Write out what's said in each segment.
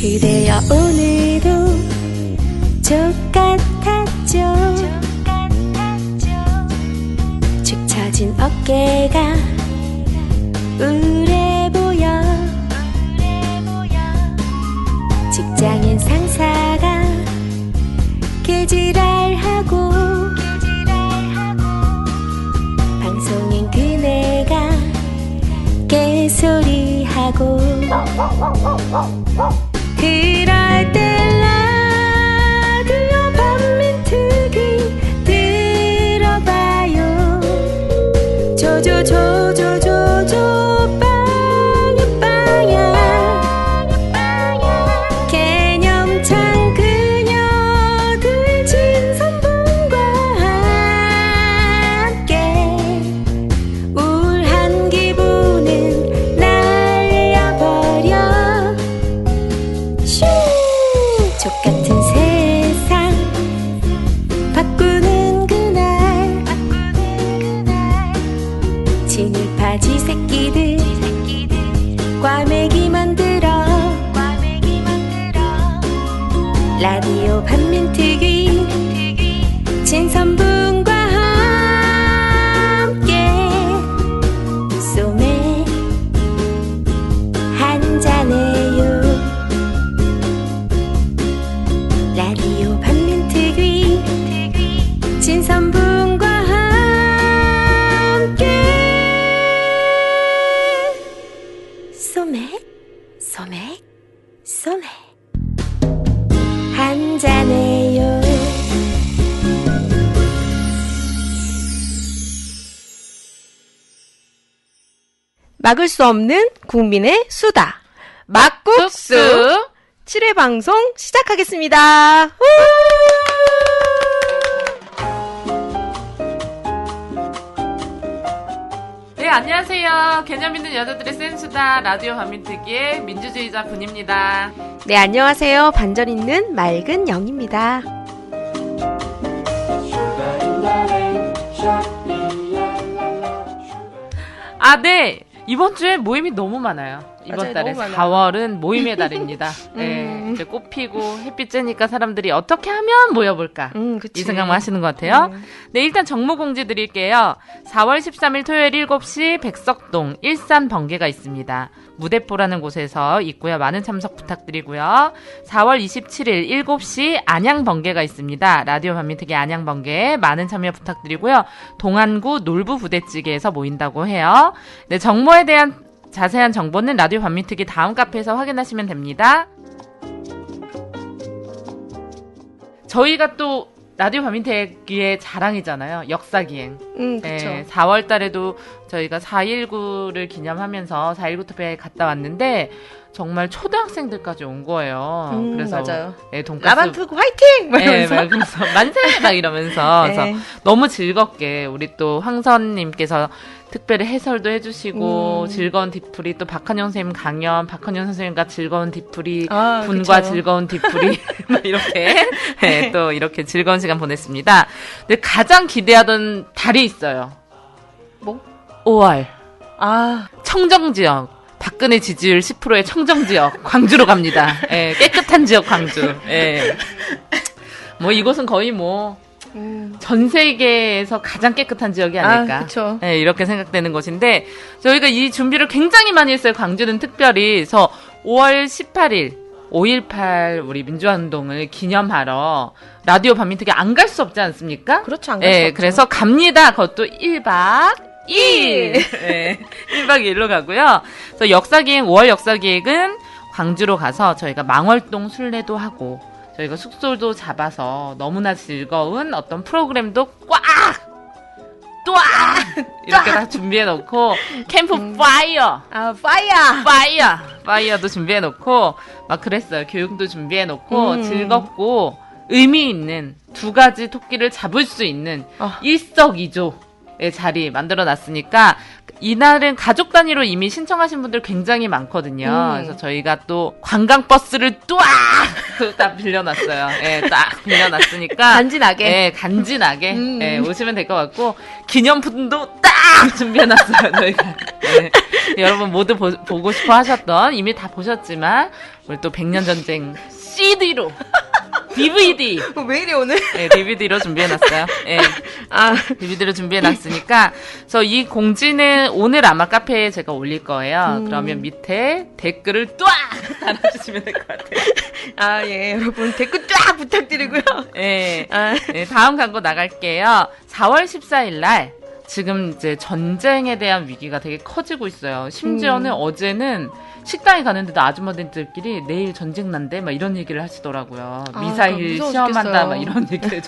그대여 오늘도 족같았죠. 축 처진 어깨가 우울해 보여. 직장인 상사가 개지랄하고 방송인 그네가 개소리하고. 그럴 때 라디오 반민특위 들어봐요. 조조조조조조 빵야 개념찬 그녀들 진선분과 함께 우울한 기분은 날려버려. 슈 족같은 세상 바꾸는 그날 진일파지 새끼들 꽈배기 만들어. 라디오 반민특위 진선분과 함께 소맥 한잔해요. 라디오 반민특위 진선분과 함께 소맥 소맥 소맥 한잔해요. 막을 수 없는 국민의 수다. 막국수 7회 방송 시작하겠습니다. 네, 안녕하세요. 개념 있는 여자들의 센수다 라디오 반민특위의 민주주의자 분입니다. 네, 안녕하세요. 반전 있는 맑은 영입니다. 아, 네. 이번 주에 모임이 너무 많아요. 이번 맞아요, 달에 너무 많아요. 4월은 모임의 달입니다. 네, 이제 꽃 피고 햇빛 쬐니까 사람들이 어떻게 하면 모여볼까? 그치. 이 생각만 하시는 것 같아요. 네, 일단 정모 공지 드릴게요. 4월 13일 토요일 7시 백석동 일산 번개가 있습니다. 무대포라는 곳에서 있고요. 많은 참석 부탁드리고요. 4월 27일 7시 안양 번개가 있습니다. 라디오 반민특위 안양 번개 많은 참여 부탁드리고요. 동안구 놀부 부대찌개에서 모인다고 해요. 네, 정모에 대한 자세한 정보는 라디오 반민특위 다음 카페에서 확인하시면 됩니다. 저희가 또 라디오 반민특위의 자랑이잖아요. 역사기행. 그쵸. 네, 4월 달에도 저희가 4.19를 기념하면서 4.19 투표에 갔다 왔는데 정말 초등학생들까지 온 거예요. 그래서 맞아요. 네, 돈가스 라반트고 화이팅! 막 네, 이러면서. 막 그래서 만세! 막 이러면서 네. 그래서 너무 즐겁게 우리 또 황선님께서 특별히 해설도 해주시고 즐거운 뒤풀이 또 박한영 선생님 강연 박한영 선생님과 즐거운 뒤풀이 분과 그쵸. 즐거운 뒤풀이 막 이렇게 네, 또 이렇게 즐거운 시간 보냈습니다. 근데 가장 기대하던 달이 있어요. 뭐? 5월 아, 청정지역 박근혜 지지율 10%의 청정지역 광주로 갑니다. 예, 깨끗한 지역 광주. 예. 뭐 이곳은 거의 뭐 전 세계에서 가장 깨끗한 지역이 아닐까. 그쵸. 예, 이렇게 생각되는 곳인데 저희가 이 준비를 굉장히 많이 했어요. 광주는 특별히. 그래서 5월 18일 5.18 우리 민주화운동을 기념하러 라디오 반민특위 안 갈 수 없지 않습니까? 그렇죠. 안 갈 수 예, 없죠. 그래서 갑니다. 그것도 1박 2일. 네, 1박 2일로 가고요. 그래서 역사기획, 5월 역사기획은 광주로 가서 저희가 망월동 순례도 하고, 저희가 숙소도 잡아서 너무나 즐거운 어떤 프로그램도 이렇게 다 준비해놓고, 캠프 파이어! 아, 파이어! 파이어도 준비해놓고, 막 그랬어요. 교육도 준비해놓고, 즐겁고, 의미 있는 두 가지 토끼를 잡을 수 있는 일석이조의 자리 만들어놨으니까 이날은 가족 단위로 이미 신청하신 분들 굉장히 많거든요. 그래서 저희가 또 관광버스를 딱 빌려놨어요. 예, 딱 빌려놨으니까. 간지나게. 예, 간지나게. 예, 오시면 될 것 같고, 기념품도 딱 준비해놨어요, 저희가. 예, 여러분 모두 보고 싶어 하셨던, 이미 다 보셨지만, 우리 또 백년전쟁 CD로. DVD. 왜 이래 오늘? 네, DVD로 준비해놨어요. 네. DVD로 준비해놨으니까. 그래서 이 공지는 오늘 아마 카페에 제가 올릴 거예요. 그러면 밑에 댓글을 뚜악 달아주시면 될 것 같아요. 예, 여러분 댓글 쫙 부탁드리고요. 네. 네, 다음 광고 나갈게요. 4월 14일 날 지금 이제 전쟁에 대한 위기가 되게 커지고 있어요. 심지어는 어제는 식당에 가는데도 아주머니들끼리 내일 전쟁 난대 막 이런 얘기를 하시더라고요. 미사일 시험한다 막 이런 얘기를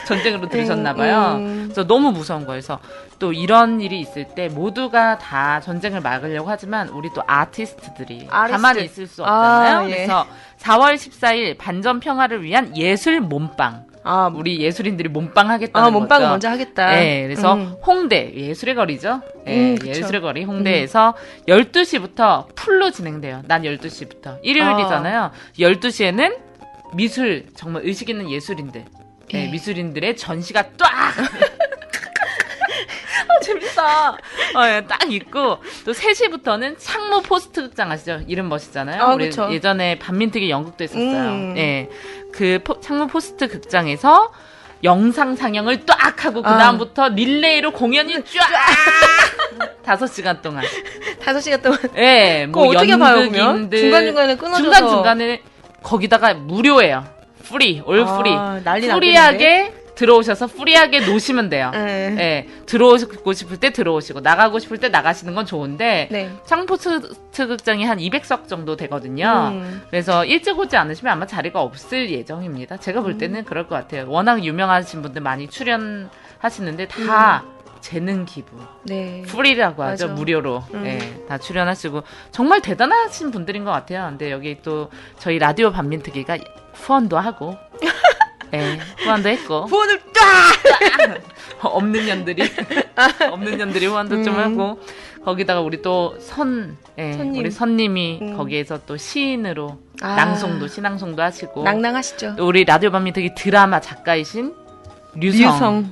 전쟁으로 들으셨나 봐요. 그래서 너무 무서운 거예요. 그래서 또 이런 일이 있을 때 모두가 다 전쟁을 막으려고 하지만 우리 또 아티스트들이 가만히 있을 수 없잖아요. 예. 그래서 4월 14일 반전 평화를 위한 예술 몸빵. 우리 예술인들이 몸빵 하겠다는 몸빵 거죠. 먼저 하겠다. 네, 그래서 홍대 예술의 거리죠. 네, 예술의 거리 홍대에서 12시부터 풀로 진행돼요. 난 12시부터. 일요일이잖아요. 12시에는 미술 정말 의식 있는 예술인들, 네, 미술인들의 전시가 딱 재밌다. 예, 딱 있고 또 3시부터는 창모 포스트 극장 아시죠? 이름 멋있잖아요. 우리 그쵸. 예전에 반민특위 연극도 했었어요. 예, 그 창모 포스트 극장에서 영상 상영을 딱 하고 그 다음부터 릴레이로 공연이 쫙 5시간 동안. 5시간 동안. 예, 뭐 어떻게 봐요, 그러면? 연극인들 중간중간에 끊어져서. 중간중간에 거기다가 무료예요. 프리, 올 프리. 난리 프리하게 들어오셔서 프리하게 노시면 돼요. 네, 들어오고 싶을 때 들어오시고 나가고 싶을 때 나가시는 건 좋은데 창포스트 극장이 한 200석 정도 되거든요. 그래서 일찍 오지 않으시면 아마 자리가 없을 예정입니다. 제가 볼 때는 그럴 것 같아요. 워낙 유명하신 분들 많이 출연하시는데 다 재능 기부. 프리라고 하죠. 맞아. 무료로. 네, 다 출연하시고 정말 대단하신 분들인 것 같아요. 근데 여기 또 저희 라디오 반민특위가 후원도 하고 네, 후원도 했고. 후원을 쫙! 없는 년들이 후원도 좀 하고. 거기다가 우리 또 우리 선님이 거기에서 또 시인으로 신앙송도 하시고. 낭낭하시죠. 또 우리 라디오 반민특위 드라마 작가이신 류성.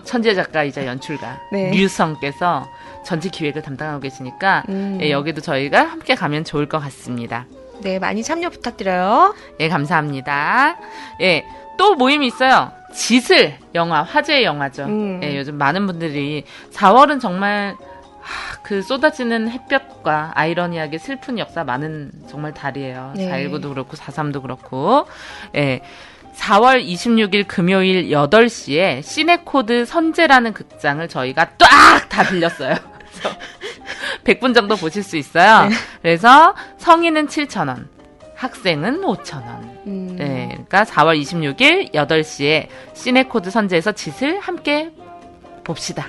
천재 작가이자 연출가. 류성께서 전체 기획을 담당하고 계시니까 예, 여기도 저희가 함께 가면 좋을 것 같습니다. 네, 많이 참여 부탁드려요. 예, 감사합니다. 예. 또 모임이 있어요. 지슬 영화, 화제의 영화죠. 예, 요즘 많은 분들이 4월은 정말 그 쏟아지는 햇볕과 아이러니하게 슬픈 역사 많은 정말 달이에요. 4.19도 그렇고 4.3도 그렇고. 예. 4월 26일 금요일 8시에 시네코드 선제라는 극장을 저희가 딱 다 빌렸어요. 그래서 100분 정도 보실 수 있어요. 그래서 성인은 7,000원. 학생은 5,000원. 네, 그러니까 4월 26일 8시에 시네코드 선제에서 짓을 함께 봅시다.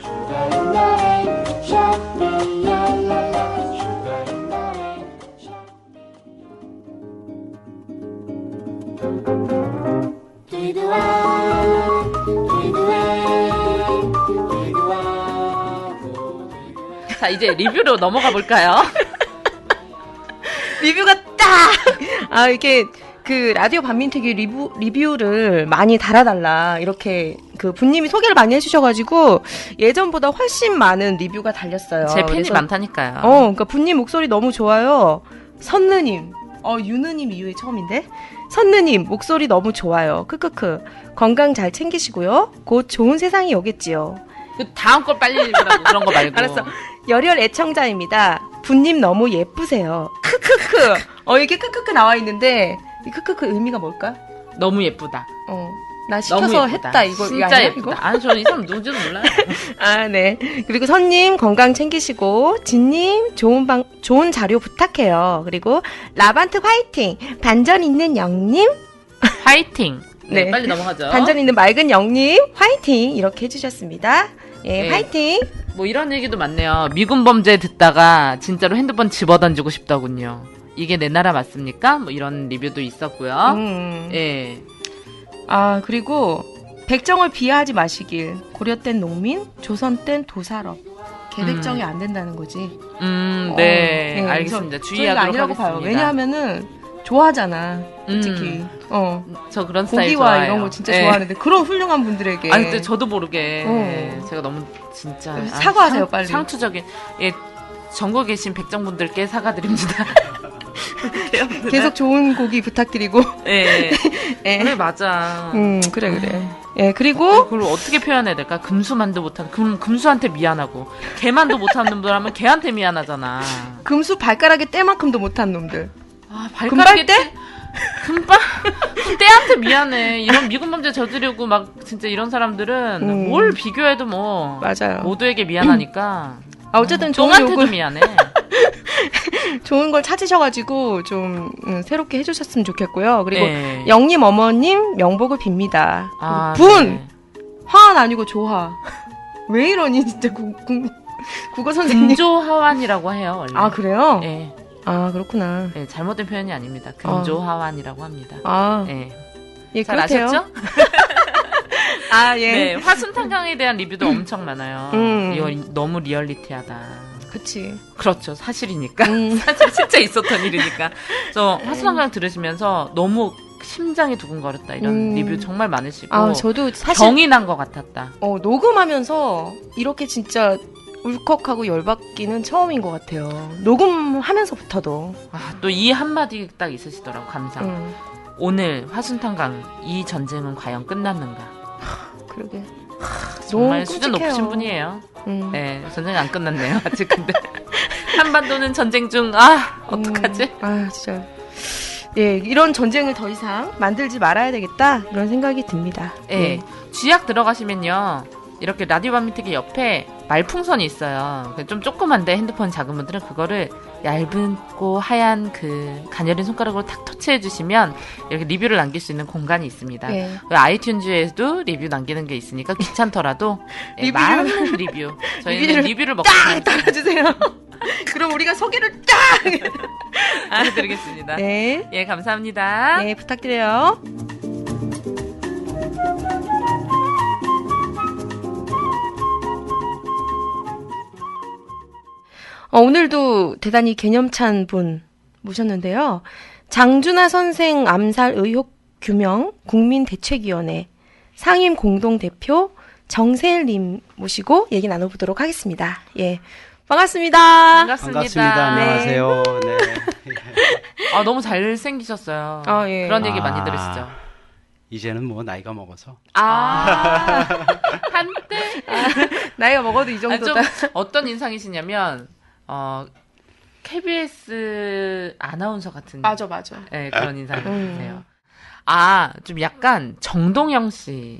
자, 이제 리뷰로 넘어가 볼까요? 리뷰가 딱! 이렇게, 그, 라디오 반민특위 리뷰를 많이 달아달라. 이렇게, 그, 분님이 소개를 많이 해주셔가지고, 예전보다 훨씬 많은 리뷰가 달렸어요. 제 팬이 많다니까요. 그러니까 분님 목소리 너무 좋아요. 선느님. 유느님 이후에 처음인데? 선느님, 목소리 너무 좋아요. 크크크. 건강 잘 챙기시고요. 곧 좋은 세상이 오겠지요. 그 다음 걸 빨리 읽으라고 그런 거 말고. 알았어. 열혈 애청자입니다. 분님 너무 예쁘세요. 크크크. 이게 크크크 나와 있는데 이 크크크 의미가 뭘까? 너무 예쁘다. 나 시켜서 했다 이거. 진짜 아니야, 예쁘다. 이거? 아니 저는 이 사람 누군지도 몰라요. 네. 그리고 선님 건강 챙기시고 진님 좋은 자료 부탁해요. 그리고 라반트 화이팅. 반전 있는 영님 화이팅. 네, 빨리 넘어가죠. 반전 있는 맑은 영님 화이팅 이렇게 해주셨습니다. 예, 네. 화이팅. 뭐 이런 얘기도 많네요. 미군 범죄 듣다가 진짜로 핸드폰 집어던지고 싶다군요. 이게 내 나라 맞습니까? 뭐 이런 리뷰도 있었고요. 예. 그리고 백정을 비하하지 마시길. 고려 땐 농민, 조선 땐 도살업. 계획정이 안 된다는 거지. 네, 네, 알겠습니다. 저희가 주의하도록 아니라고 하겠습니다. 봐요. 왜냐하면은 좋아하잖아, 솔직히. 저 그런 스타일 고기와 좋아해요. 이런 거 진짜 네. 좋아하는데 그런 훌륭한 분들에게. 아니, 근데 저도 모르게 제가 너무 진짜 사과하세요, 빨리. 상투적인 전국에 계신 백정분들께 사과드립니다. 계속 좋은 고기 부탁드리고. 네, 예. 그래 맞아. 그래. 예, 그리고 그걸 어떻게 표현해야 될까? 금수만도 못한 금수한테 미안하고 개만도 못한 놈들 하면 개한테 미안하잖아. 금수 발가락에 때만큼도 못한 놈들. 아, 발가락에 금발대? 금발? 때한테 미안해. 이런 미군 범죄 저지르고 막 진짜 이런 사람들은 뭘 비교해도 뭐 맞아요. 모두에게 미안하니까. 어쨌든 좋은 쫑한테도 욕을 미안해. 좋은 걸 찾으셔가지고 좀 새롭게 해주셨으면 좋겠고요. 그리고 네. 영님 어머님 명복을 빕니다. 아, 분 네. 화는 아니고 조화. 왜 이러니 진짜 국어 선생님. 금조하완이라고 해요 원래. 아 그래요? 네. 아 그렇구나. 네, 잘못된 표현이 아닙니다. 금조하완이라고 합니다. 아 네. 예, 잘 그렇대요. 아셨죠? 아 예. 네, 화순탄강에 대한 리뷰도 엄청 많아요. 이건 너무 리얼리티하다. 그치. 그렇죠, 사실이니까. 음. 사실 진짜 있었던 일이니까. 저 화순탄강 들으시면서 너무 심장이 두근거렸다 이런 리뷰 정말 많으시고. 아 저도 사실 병이 난 것 같았다. 녹음하면서 이렇게 진짜 울컥하고 열받기는 처음인 것 같아요. 녹음하면서부터도. 아, 또 이 한마디 딱 있으시더라고, 감상. 오늘 화순탄강 이 전쟁은 과연 끝났는가? 그러게. 정말 너무 수준 끔찍해요. 높으신 분이에요. 네, 전쟁이 안 끝났네요. 아직 근데 한반도는 전쟁 중. 아, 어떡하지? 아 진짜. 예, 이런 전쟁을 더 이상 만들지 말아야 되겠다 이런 생각이 듭니다. 네, 쥐약 들어가시면요. 이렇게 라디오 반민특위 옆에 말풍선이 있어요. 좀 조그만데 핸드폰 작은 분들은 그거를 얇고 하얀 그 가녀린 손가락으로 탁 터치해 주시면 이렇게 리뷰를 남길 수 있는 공간이 있습니다. 예. 아이튠즈에도 리뷰 남기는 게 있으니까 귀찮더라도 많은 리뷰. 저희는 리뷰를 먹고 딱 달아주세요. 그럼 우리가 소개를 딱 알려드리겠습니다. 네. 예, 감사합니다. 네, 부탁드려요. 오늘도 대단히 개념찬 분 모셨는데요. 장준하 선생 암살 의혹 규명 국민대책위원회 상임 공동대표 정세일님 모시고 얘기 나눠보도록 하겠습니다. 예, 반갑습니다. 반갑습니다. 안녕하세요. 네. 아, 너무 잘생기셨어요. 아, 예. 그런 얘기 많이 들으시죠? 이제는 뭐 나이가 먹어서. 한때? 나이가 먹어도 이 정도다. 좀 어떤 인상이시냐면, KBS 아나운서 같은. 맞아. 네, 그런 인상이세요. 아, 좀 약간 정동영 씨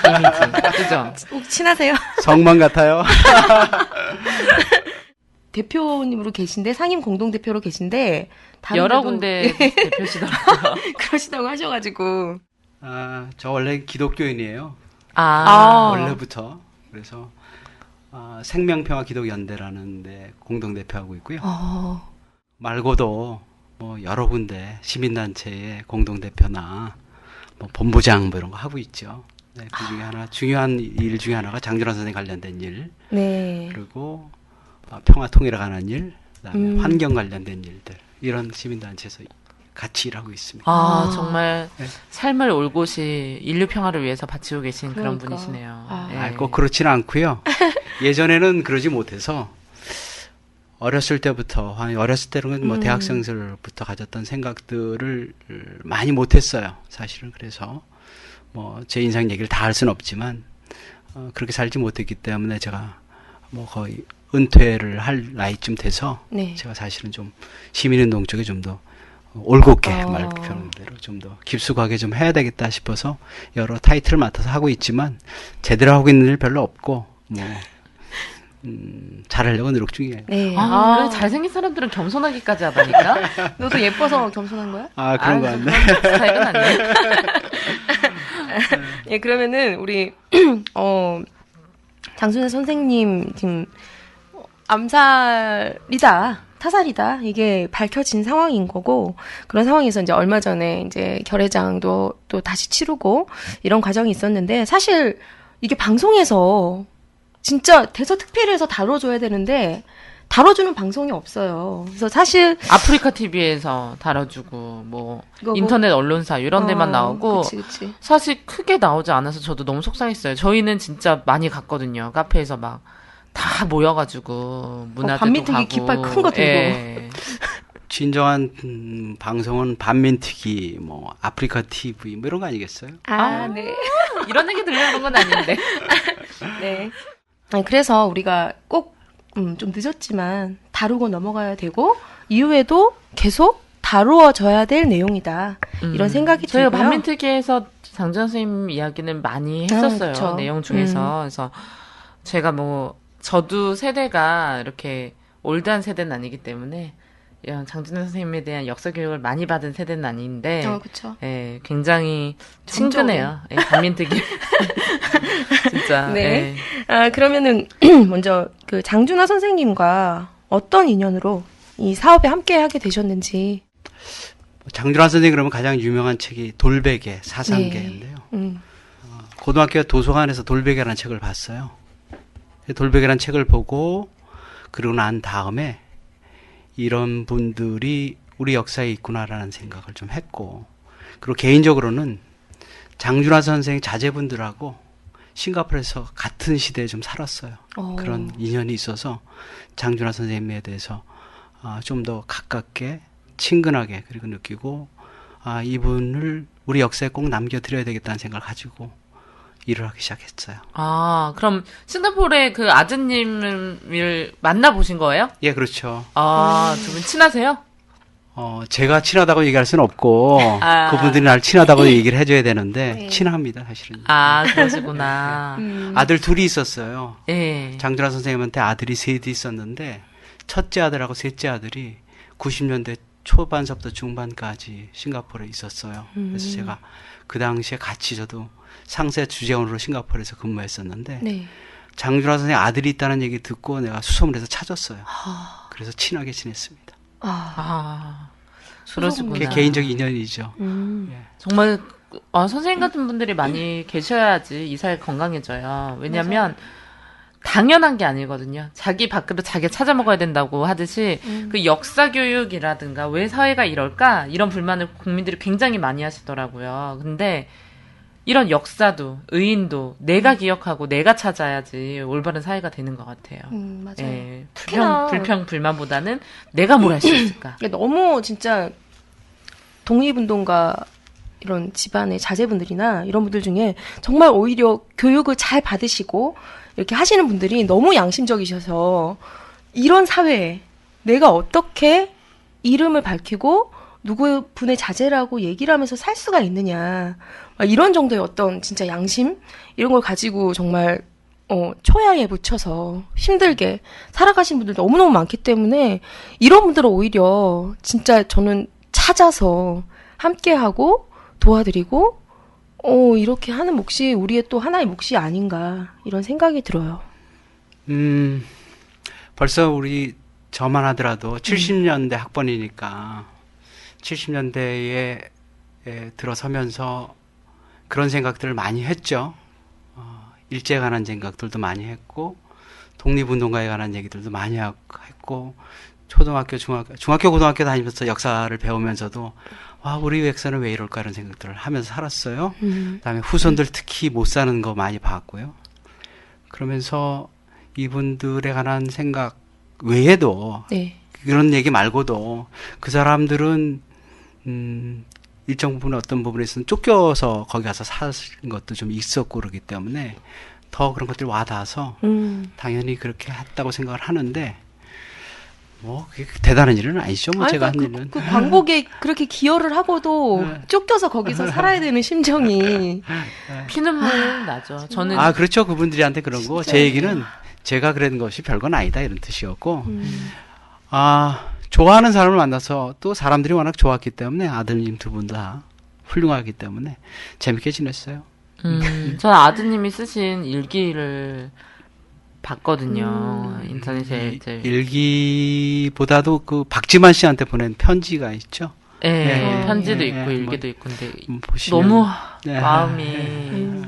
이미지. 그죠? 혹 친하세요? 성만 같아요. 대표님으로 계신데 상임 공동대표로 계신데 다른 여러 데도- 군데 대표시더라고요. 그러시다고 하셔가지고 저 원래 기독교인이에요. 원래부터. 그래서 생명평화 기독연대라는 데 공동대표하고 있고요. 말고도 뭐 여러 군데 시민단체의 공동대표나 뭐 본부장 뭐 이런 거 하고 있죠. 네, 그 중에 하나 중요한 일 중에 하나가 장준하 선생 관련된 일, 네. 그리고 평화통일에 관한 일, 그다음에 환경 관련된 일들 이런 시민단체에서 같이 일하고 있습니다. 정말 네. 삶을 올곧이 인류 평화를 위해서 바치고 계신 그런 그러니까. 분이시네요. 네. 꼭 그렇지는 않고요. 예전에는 그러지 못해서 어렸을 때부터 어렸을 때는 뭐 대학생 시절부터 가졌던 생각들을 많이 못했어요. 사실은 그래서 뭐 제 인생 얘기를 다 할 수는 없지만 그렇게 살지 못했기 때문에 제가 뭐 거의 은퇴를 할 나이쯤 돼서 네. 제가 사실은 좀 시민운동 쪽에 좀 더 올곧게 말 표현한 대로 좀 더 깊숙하게 좀 해야 되겠다 싶어서 여러 타이틀을 맡아서 하고 있지만 제대로 하고 있는 일 별로 없고 뭐 잘하려고 노력 중이에요. 네. 그래 잘생긴 사람들은 겸손하기까지 하다니까. 너도 예뻐서 겸손한 거야? 그런 거 같네. 스타일은 아니에요. 예, 그러면은 우리 장순애 선생님 지금 암살이다, 타살이다 이게 밝혀진 상황인 거고 그런 상황에서 이제 얼마 전에 이제 결회장도 또 다시 치르고 이런 과정이 있었는데 사실 이게 방송에서 진짜 대서특필해서 다뤄줘야 되는데 다뤄주는 방송이 없어요. 그래서 사실 아프리카 TV에서 다뤄주고 뭐 인터넷 언론사 이런 데만 나오고 그치. 사실 크게 나오지 않아서 저도 너무 속상했어요. 저희는 진짜 많이 갔거든요. 카페에서 막 다 모여가지고 문화제도 반민특위 가고. 깃발 큰 거 들고. 예. 진정한 방송은 반민특위, 뭐 아프리카 TV 뭐 이런 거 아니겠어요? 네. 이런 얘기 들려는 건 아닌데. 네. 아니, 그래서 우리가 꼭 좀 늦었지만 다루고 넘어가야 되고 이후에도 계속 다루어져야 될 내용이다. 이런 생각이 들고요. 저희가 반민특위에서 장준 선생님 이야기는 많이 했었어요. 그쵸. 내용 중에서. 그래서 제가 뭐 저도 세대가 이렇게 올드한 세대는 아니기 때문에 장준호 선생님에 대한 역사 교육을 많이 받은 세대는 아닌데, 그쵸. 예, 굉장히 친근해요. 예, 반민특위. 진짜. 네. 예. 그러면은 먼저 그 장준하 선생님과 어떤 인연으로 이 사업에 함께 하게 되셨는지. 장준하 선생님 그러면 가장 유명한 책이 돌베개 사상계인데요. 고등학교 도서관에서 돌베개라는 책을 봤어요. 돌베개라는 책을 보고 그러고 난 다음에 이런 분들이 우리 역사에 있구나라는 생각을 좀 했고, 그리고 개인적으로는 장준하 선생 자제분들하고 싱가포르에서 같은 시대에 좀 살았어요. 그런 인연이 있어서 장준하 선생님에 대해서 좀 더 가깝게 친근하게 그리고 느끼고, 이분을 우리 역사에 꼭 남겨드려야 되겠다는 생각을 가지고 일을 하기 시작했어요. 그럼 싱가포르의 그 아드님을 만나보신 거예요? 예, 그렇죠. 두 분 친하세요? 제가 친하다고 얘기할 수는 없고, 그분들이 날 친하다고 얘기를 해줘야 되는데, 친합니다, 사실은. 그러시구나. 아들 둘이 있었어요. 예. 장준하 선생님한테 아들이 셋이 있었는데, 첫째 아들하고 셋째 아들이 90년대 초반서부터 중반까지 싱가포르에 있었어요. 그래서 제가 그 당시에 같이 저도 상세 주재원으로 싱가포르에서 근무했었는데, 장준하 선생님 아들이 있다는 얘기 듣고 내가 수소문해서 찾았어요. 그래서 친하게 지냈습니다. 그러시구나. 그게 개인적 인연이죠. 예. 정말 선생님 같은 분들이 많이 계셔야지 이 사회 건강해져요. 왜냐하면 당연한 게 아니거든요. 자기 밥그릇 자기가 찾아 먹어야 된다고 하듯이 그 역사 교육이라든가 왜 사회가 이럴까 이런 불만을 국민들이 굉장히 많이 하시더라고요. 근데 이런 역사도 의인도 내가 기억하고 내가 찾아야지 올바른 사회가 되는 것 같아요. 맞아요. 예, 불평 불만보다는 내가 뭘 할 수 있을까. 너무 진짜 독립운동가 이런 집안의 자제분들이나 이런 분들 중에 정말 오히려 교육을 잘 받으시고 이렇게 하시는 분들이 너무 양심적이셔서 이런 사회에 내가 어떻게 이름을 밝히고 누구 분의 자제라고 얘기를 하면서 살 수가 있느냐. 이런 정도의 어떤 진짜 양심? 이런 걸 가지고 정말, 초야에 묻혀서 힘들게 살아가신 분들 너무너무 많기 때문에 이런 분들은 오히려 진짜 저는 찾아서 함께하고 도와드리고, 이렇게 하는 몫이 우리의 또 하나의 몫이 아닌가. 이런 생각이 들어요. 벌써 저만 하더라도 70년대 학번이니까 70년대에 들어서면서 그런 생각들을 많이 했죠. 일제에 관한 생각들도 많이 했고, 독립운동가에 관한 얘기들도 많이 했고, 초등학교, 고등학교 다니면서 역사를 배우면서도, 우리 역사는 왜 이럴까 이런 생각들을 하면서 살았어요. 그다음에 후손들 특히 못 사는 거 많이 봤고요. 그러면서 이분들에 관한 생각 외에도, 그런 얘기 말고도 그 사람들은 일정 부분 어떤 부분에서는 쫓겨서 거기 가서 사는 것도 좀 있었고 그러기 때문에 더 그런 것들이 와닿아서 당연히 그렇게 했다고 생각을 하는데 뭐 그게 대단한 일은 아니죠. 뭐 제가 한 일은. 그 광복에 그렇게 기여를 하고도 쫓겨서 거기서 살아야 되는 심정이 피눈물 나죠. 저는 그렇죠. 그분들한테 그런 거. 제 얘기는 제가 그런 것이 별건 아니다 이런 뜻이었고 좋아하는 사람을 만나서 또 사람들이 워낙 좋았기 때문에 아드님 두 분 다 훌륭하기 때문에 재밌게 지냈어요. 저는 아드님이 쓰신 일기를 봤거든요. 인터넷에 일기보다도 그 박지만 씨한테 보낸 편지가 있죠. 네, 편지도 있고 일기도 있고 근데 너무 마음이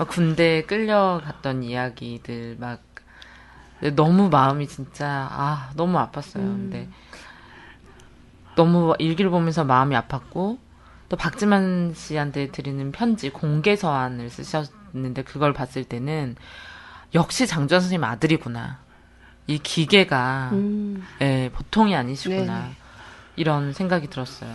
군대에 끌려갔던 이야기들 막 너무 마음이 진짜 너무 아팠어요. 근데 너무 일기를 보면서 마음이 아팠고 또 박지만 씨한테 드리는 편지 공개 서한을 쓰셨는데 그걸 봤을 때는 역시 장주환 선생님 아들이구나. 이 기계가 보통이 아니시구나. 네네. 이런 생각이 들었어요.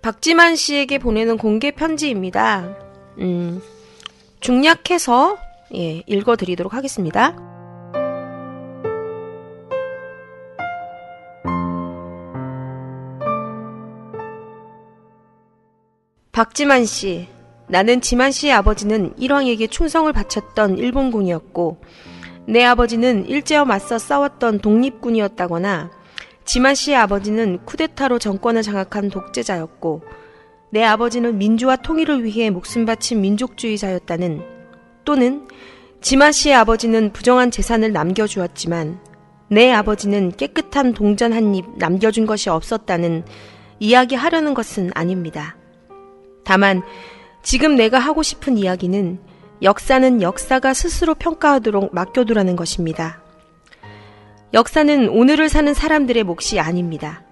박지만 씨에게 보내는 공개 편지입니다. 중략해서 읽어드리도록 하겠습니다. 박지만 씨, 나는 지만 씨의 아버지는 일왕에게 충성을 바쳤던 일본군이었고 내 아버지는 일제와 맞서 싸웠던 독립군이었다거나 지만 씨의 아버지는 쿠데타로 정권을 장악한 독재자였고 내 아버지는 민주화 통일을 위해 목숨 바친 민족주의자였다는 또는 지만 씨의 아버지는 부정한 재산을 남겨주었지만 내 아버지는 깨끗한 동전 한 입 남겨준 것이 없었다는 이야기하려는 것은 아닙니다. 다만 지금 내가 하고 싶은 이야기는 역사는 역사가 스스로 평가하도록 맡겨두라는 것입니다. 역사는 오늘을 사는 사람들의 몫이 아닙니다.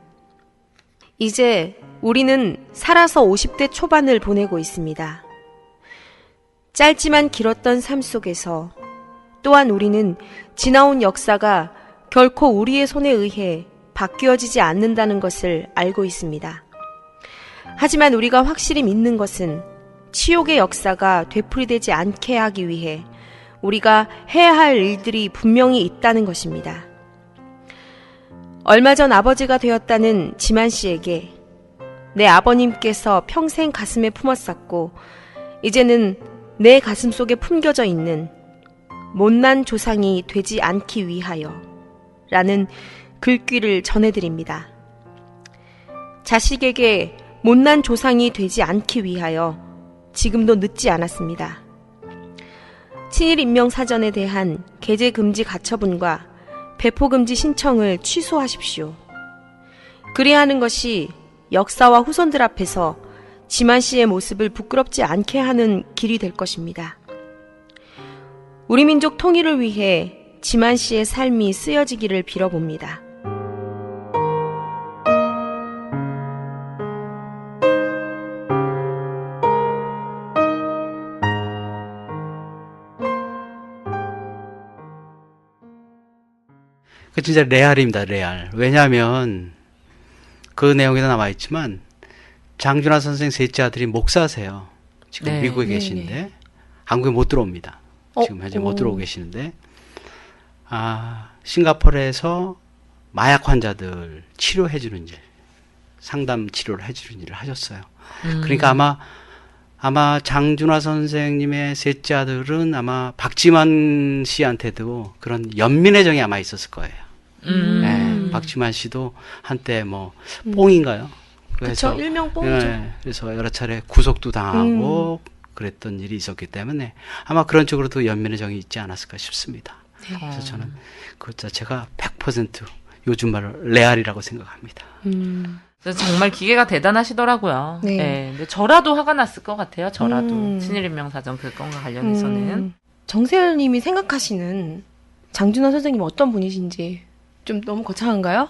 이제 우리는 살아서 50대 초반을 보내고 있습니다. 짧지만 길었던 삶 속에서 또한 우리는 지나온 역사가 결코 우리의 손에 의해 바뀌어지지 않는다는 것을 알고 있습니다. 하지만 우리가 확실히 믿는 것은 치욕의 역사가 되풀이되지 않게 하기 위해 우리가 해야 할 일들이 분명히 있다는 것입니다. 얼마 전 아버지가 되었다는 지만 씨에게 내 아버님께서 평생 가슴에 품었었고 이제는 내 가슴 속에 품겨져 있는 못난 조상이 되지 않기 위하여 라는 글귀를 전해드립니다. 자식에게 못난 조상이 되지 않기 위하여 지금도 늦지 않았습니다. 친일인명사전에 대한 게재금지 가처분과 배포금지 신청을 취소하십시오. 그래야 하는 것이 역사와 후손들 앞에서 지만 씨의 모습을 부끄럽지 않게 하는 길이 될 것입니다. 우리 민족 통일을 위해 지만 씨의 삶이 쓰여지기를 빌어봅니다. 그 진짜 레알입니다, 레알. 왜냐하면 그 내용에도 나와 있지만 장준하 선생 셋째 아들이 목사세요. 지금 네, 미국에 계시는데 한국에 못 들어옵니다. 지금 현재 못 들어오고 계시는데 싱가포르에서 마약 환자들 치료해주는 일, 상담 치료를 해주는 일을 하셨어요. 그러니까 아마 장준하 선생님의 셋째 아들은 아마 박지만 씨한테도 그런 연민의 정이 아마 있었을 거예요. 네, 박지만 씨도 한때 뭐 뽕인가요? 그렇죠, 일명 뽕이죠. 네, 그래서 여러 차례 구속도 당하고 그랬던 일이 있었기 때문에 아마 그런 쪽으로도 연민의 정이 있지 않았을까 싶습니다. 네. 그래서 저는 그 자체가 100% 요즘 말로 레알이라고 생각합니다. 정말 기계가 대단하시더라고요. 네. 네. 근데 저라도 화가 났을 것 같아요. 저라도 친일인명사전 그 건과 관련해서는. 정세열 님이 생각하시는 장준하 선생님 어떤 분이신지 좀 너무 거창한가요?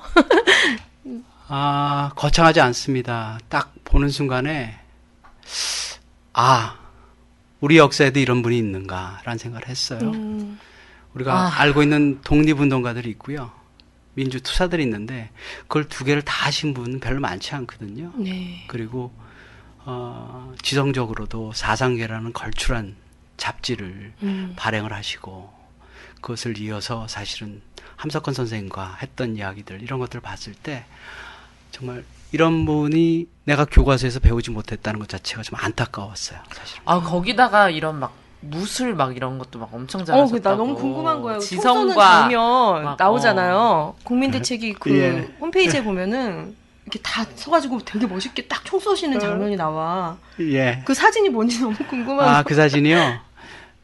거창하지 않습니다. 딱 보는 순간에 우리 역사에도 이런 분이 있는가라는 생각을 했어요. 우리가 알고 있는 독립운동가들이 있고요. 민주투사들이 있는데 그걸 두 개를 다 하신 분은 별로 많지 않거든요. 네. 그리고 지성적으로도 사상계라는 걸출한 잡지를 발행을 하시고 그것을 이어서 사실은 함석헌 선생님과 했던 이야기들 이런 것들을 봤을 때 정말 이런 분이 내가 교과서에서 배우지 못했다는 것 자체가 좀 안타까웠어요. 사실은. 거기다가 이런 막 무술 막 이런 것도 막 엄청 잘하셨다고. 나 너무 궁금한 거예요. 지성과 장면 나오잖아요. 국민대책위 그 홈페이지에 보면은 이렇게 다 서가지고 되게 멋있게 딱 총 쏘시는 장면이 나와. 예. 그 사진이 뭔지 너무 궁금해요. 그 사진이요.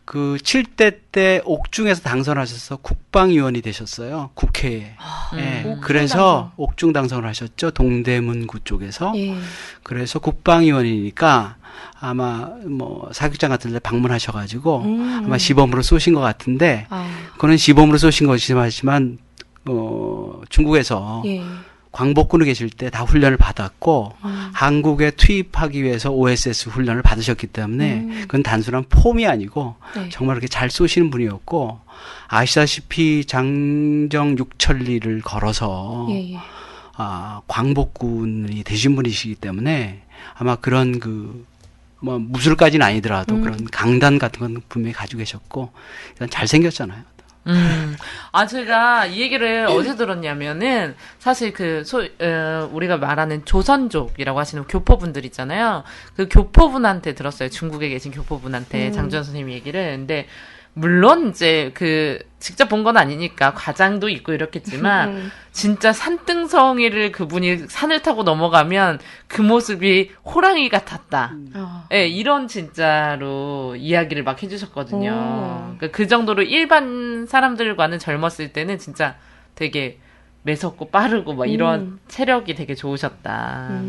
그 7대 때 옥중에서 당선하셔서 국방위원이 되셨어요. 국회에. 예. 그래서 옥중 당선을 하셨죠. 동대문구 쪽에서. 예. 그래서 국방위원이니까 아마 뭐 사격장 같은 데 방문하셔가지고 아마 시범으로 쏘신 것 같은데 그거는 시범으로 쏘신 것이지만 중국에서 예. 광복군에 계실 때 다 훈련을 받았고 한국에 투입하기 위해서 OSS 훈련을 받으셨기 때문에 그건 단순한 폼이 아니고 네. 정말 그렇게 잘 쏘시는 분이었고 아시다시피 장정 육천리를 걸어서 예, 예. 광복군이 되신 분이시기 때문에 아마 그런 뭐 무술까지는 아니더라도 그런 강단 같은 건 분명히 가지고 계셨고 일단 잘생겼잖아요. 제가 이 얘기를 어디서 들었냐면은, 사실 우리가 말하는 조선족이라고 하시는 교포분들 있잖아요. 그 교포분한테 들었어요. 중국에 계신 교포분한테 장주환 선생님 얘기를. 근데, 물론 이제 직접 본 건 아니니까 과장도 있고 이렇겠지만 진짜 산등성이를 그분이 산을 타고 넘어가면 그 모습이 호랑이 같았다. 네, 이런 진짜로 이야기를 막 해주셨거든요. 그러니까 그 정도로 일반 사람들과는 젊었을 때는 진짜 되게 매섭고 빠르고 막 이런 체력이 되게 좋으셨다.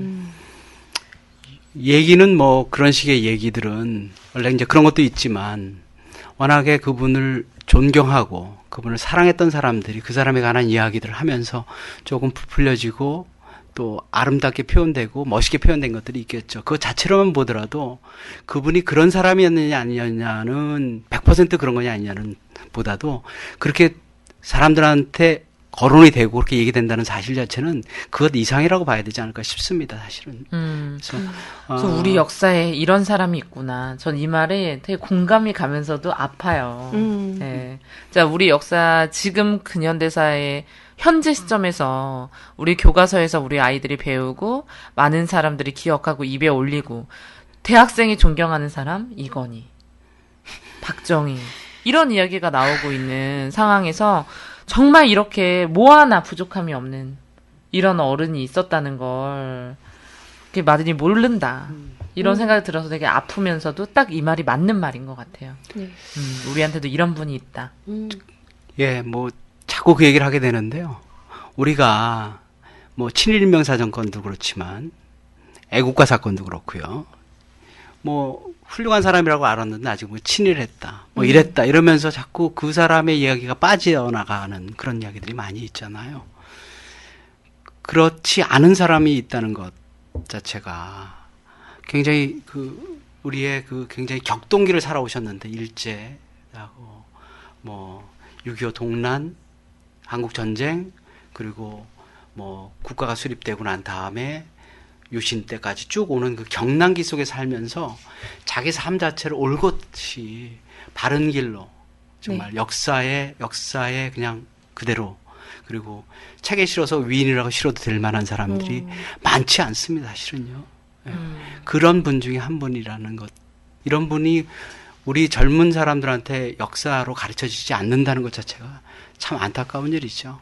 얘기는 뭐 그런 식의 얘기들은 원래 이제 그런 것도 있지만 워낙에 그분을 존경하고 그분을 사랑했던 사람들이 그 사람에 관한 이야기들을 하면서 조금 부풀려지고 또 아름답게 표현되고 멋있게 표현된 것들이 있겠죠. 그거 자체로만 보더라도 그분이 그런 사람이었느냐 아니었냐는 100% 그런 거냐 아니냐는 보다도 그렇게 사람들한테 거론이 되고 그렇게 얘기된다는 사실 자체는 그것 이상이라고 봐야 되지 않을까 싶습니다, 사실은. 그래서 우리 역사에 이런 사람이 있구나. 전 이 말에 되게 공감이 가면서도 아파요. 네. 자, 우리 역사 지금 근현대사의 현재 시점에서 우리 교과서에서 우리 아이들이 배우고 많은 사람들이 기억하고 입에 올리고 대학생이 존경하는 사람 이건희, 박정희 이런 이야기가 나오고 있는 상황에서 정말 이렇게 뭐 하나 부족함이 없는 이런 어른이 있었다는 걸 많이 모른다. 이런 생각이 들어서 되게 아프면서도 딱 이 말이 맞는 말인 것 같아요. 네. 우리한테도 이런 분이 있다. 예, 뭐 자꾸 그 얘기를 하게 되는데요. 우리가 뭐 친일인명 사정권도 그렇지만 애국가 사건도 그렇고요. 뭐 훌륭한 사람이라고 알았는데 아직 뭐 친일했다, 뭐 이랬다 이러면서 자꾸 그 사람의 이야기가 빠져나가는 그런 이야기들이 많이 있잖아요. 그렇지 않은 사람이 있다는 것 자체가 굉장히 우리의 굉장히 격동기를 살아오셨는데 일제하고 뭐 6.25 동란, 한국 전쟁 그리고 뭐 국가가 수립되고 난 다음에 유신 때까지 쭉 오는 그 경랑기 속에 살면서 자기 삶 자체를 올곧이 바른 길로 정말 네. 역사에 그냥 그대로 그리고 책에 실어서 위인이라고 실어도 될 만한 사람들이 많지 않습니다, 사실은요. 네. 그런 분 중에 한 분이라는 것. 이런 분이 우리 젊은 사람들한테 역사로 가르쳐지지 않는다는 것 자체가 참 안타까운 일이죠.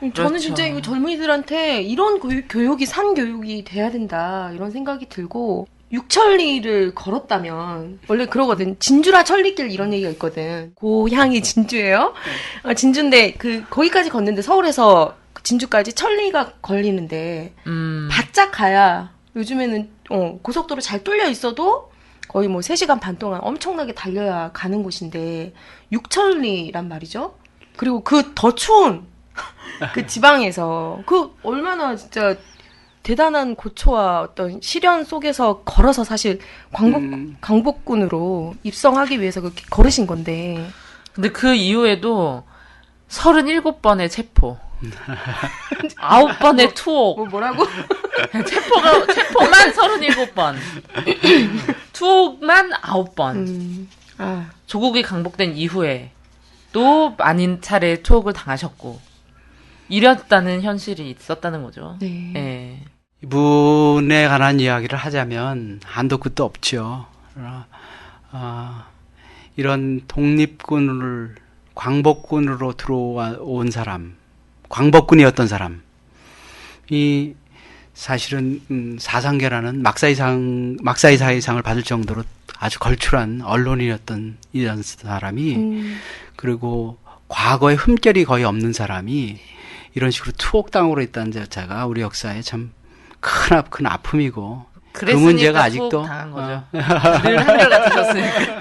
네. 저는 그렇죠. 진짜 이 젊은이들한테 이런 교육이 산교육이 돼야 된다 이런 생각이 들고 육천리를 걸었다면 원래 그러거든. 진주라 천리길 이런 얘기가 있거든. 고향이 진주예요. 진주인데 거기까지 걷는데 서울에서 진주까지 천리가 걸리는데 바짝 가야 요즘에는 고속도로 잘 뚫려 있어도 거의 뭐 3시간 반 동안 엄청나게 달려야 가는 곳인데 육천리란 말이죠. 그리고 더 추운 그 지방에서 얼마나 진짜 대단한 고초와 어떤 시련 속에서 걸어서 사실 광복군으로 입성하기 위해서 그렇게 걸으신 건데. 근데 그 이후에도 37번의 체포. 9번의 투옥. 뭐라고? 체포만 37번. 투옥만 9번. 조국이 강복된 이후에 또 많은 차례 투옥을 당하셨고 이랬다는 현실이 있었다는 거죠. 네. 네. 이분에 관한 이야기를 하자면 한도 끝도 없죠. 이런 독립군을 광복군으로 들어온 사람, 광복군이었던 사람이 사실은 사상계라는 막사이상을 받을 정도로 아주 걸출한 언론인이었던 이런 사람이 그리고 과거에 흠결이 거의 없는 사람이 이런 식으로 투옥당으로 있다는 자체가 우리 역사에 참 큰 아픔이고 그 문제가 아직도 당한 거죠. 늘 한결같으셨으니까.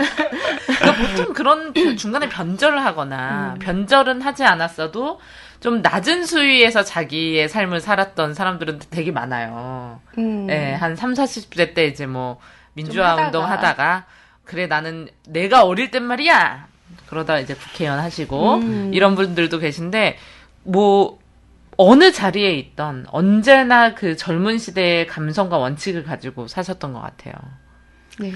그러니까 보통 그런 중간에 변절을 하거나 변절은 하지 않았어도 좀 낮은 수위에서 자기의 삶을 살았던 사람들은 되게 많아요. 네, 한 30, 40대 때 이제 뭐 민주화 운동 하다가 그래 나는 내가 어릴 땐 말이야. 그러다 이제 국회의원 하시고 이런 분들도 계신데 뭐 어느 자리에 있던 언제나 그 젊은 시대의 감성과 원칙을 가지고 사셨던 것 같아요. 네.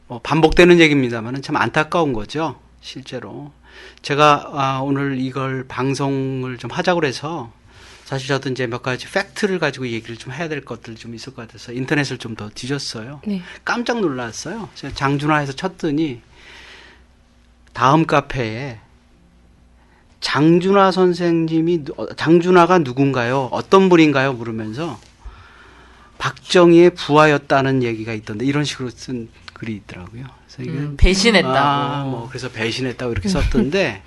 뭐 반복되는 얘기입니다만은 참 안타까운 거죠. 실제로 제가 오늘 이걸 방송을 좀 하자고 해서 사실 저도 이제 몇 가지 팩트를 가지고 얘기를 좀 해야 될 것들 좀 있을 것 같아서 인터넷을 좀 더 뒤졌어요. 네. 깜짝 놀랐어요. 제가 장준하에서 쳤더니 다음 카페에 장준하 선생님이 장준하가 누군가요? 어떤 분인가요? 물으면서 박정희의 부하였다는 얘기가 있던데 이런 식으로 쓴 글이 있더라고요. 그래서 이게 배신했다고. 그래서 배신했다고 이렇게 썼던데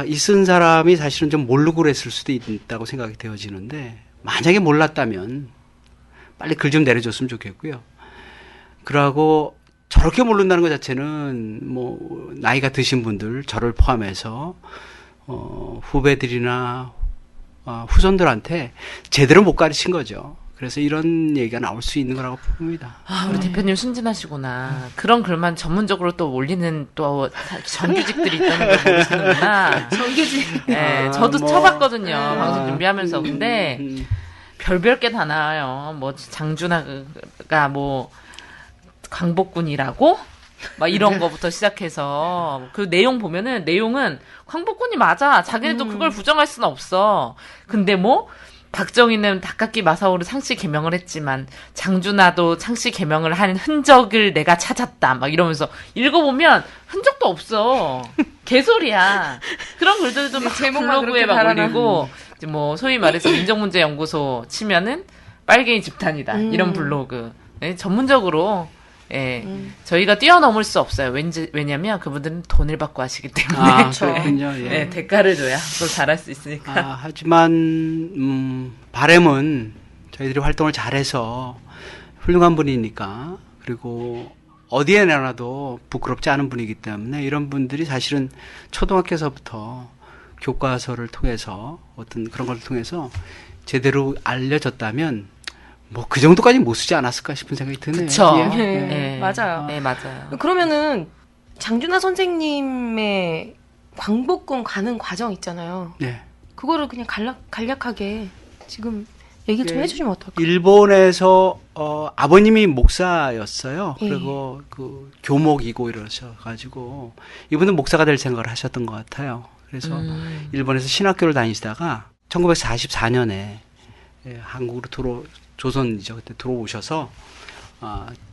이 쓴 사람이 사실은 좀 모르고 그랬을 수도 있다고 생각이 되어지는데 만약에 몰랐다면 빨리 글 좀 내려줬으면 좋겠고요. 그러고 저렇게 모른다는 것 자체는 뭐 나이가 드신 분들 저를 포함해서 후배들이나 후손들한테 제대로 못 가르친 거죠. 그래서 이런 얘기가 나올 수 있는 거라고 봅니다. 우리 대표님 순진하시구나. 그런 글만 전문적으로 또 올리는 또 정규직들이 있다는 걸 모르시는구나. 정규직. 네, 저도 쳐봤거든요. 방송 준비하면서. 근데 별별 게 다 나와요. 뭐 장준하가 뭐 광복군이라고? 막 이런 거부터 시작해서 그 내용 보면은 내용은 광복군이 맞아. 자기네도 그걸 부정할 수는 없어. 근데 뭐 박정희는 닭깎기 마사오를 상시 개명을 했지만 장준하도 상시 개명을 한 흔적을 내가 찾았다. 막 이러면서 읽어보면 흔적도 없어. 개소리야. 그런 글들도 막 블로그에 막 올리고 이제 뭐 소위 말해서 민족문제연구소 치면은 빨갱이 집단이다. 이런 블로그. 네, 전문적으로 예, 저희가 뛰어넘을 수 없어요. 왜냐면 그분들은 돈을 받고 하시기 때문에. 그렇군요. 예. 네, 대가를 줘야 그걸 잘할 수 있으니까. 하지만 바람은 저희들이 활동을 잘해서 훌륭한 분이니까 그리고 어디에 내놔도 부끄럽지 않은 분이기 때문에 이런 분들이 사실은 초등학교에서부터 교과서를 통해서 어떤 그런 걸 통해서 제대로 알려졌다면 뭐 그 정도까지 못 쓰지 않았을까 싶은 생각이 드네요. 그쵸. 예. 네, 맞아요. 네, 맞아요. 그러면은 장준하 선생님의 광복군 가는 과정 있잖아요. 네. 그거를 그냥 간략하게 지금 얘기 좀 해주시면 어떨까요? 일본에서 아버님이 목사였어요. 그리고 그 교목이고 이러셔가지고 이분은 목사가 될 생각을 하셨던 것 같아요. 그래서 일본에서 신학교를 다니시다가 1944년에 한국으로 조선이죠. 그때 들어오셔서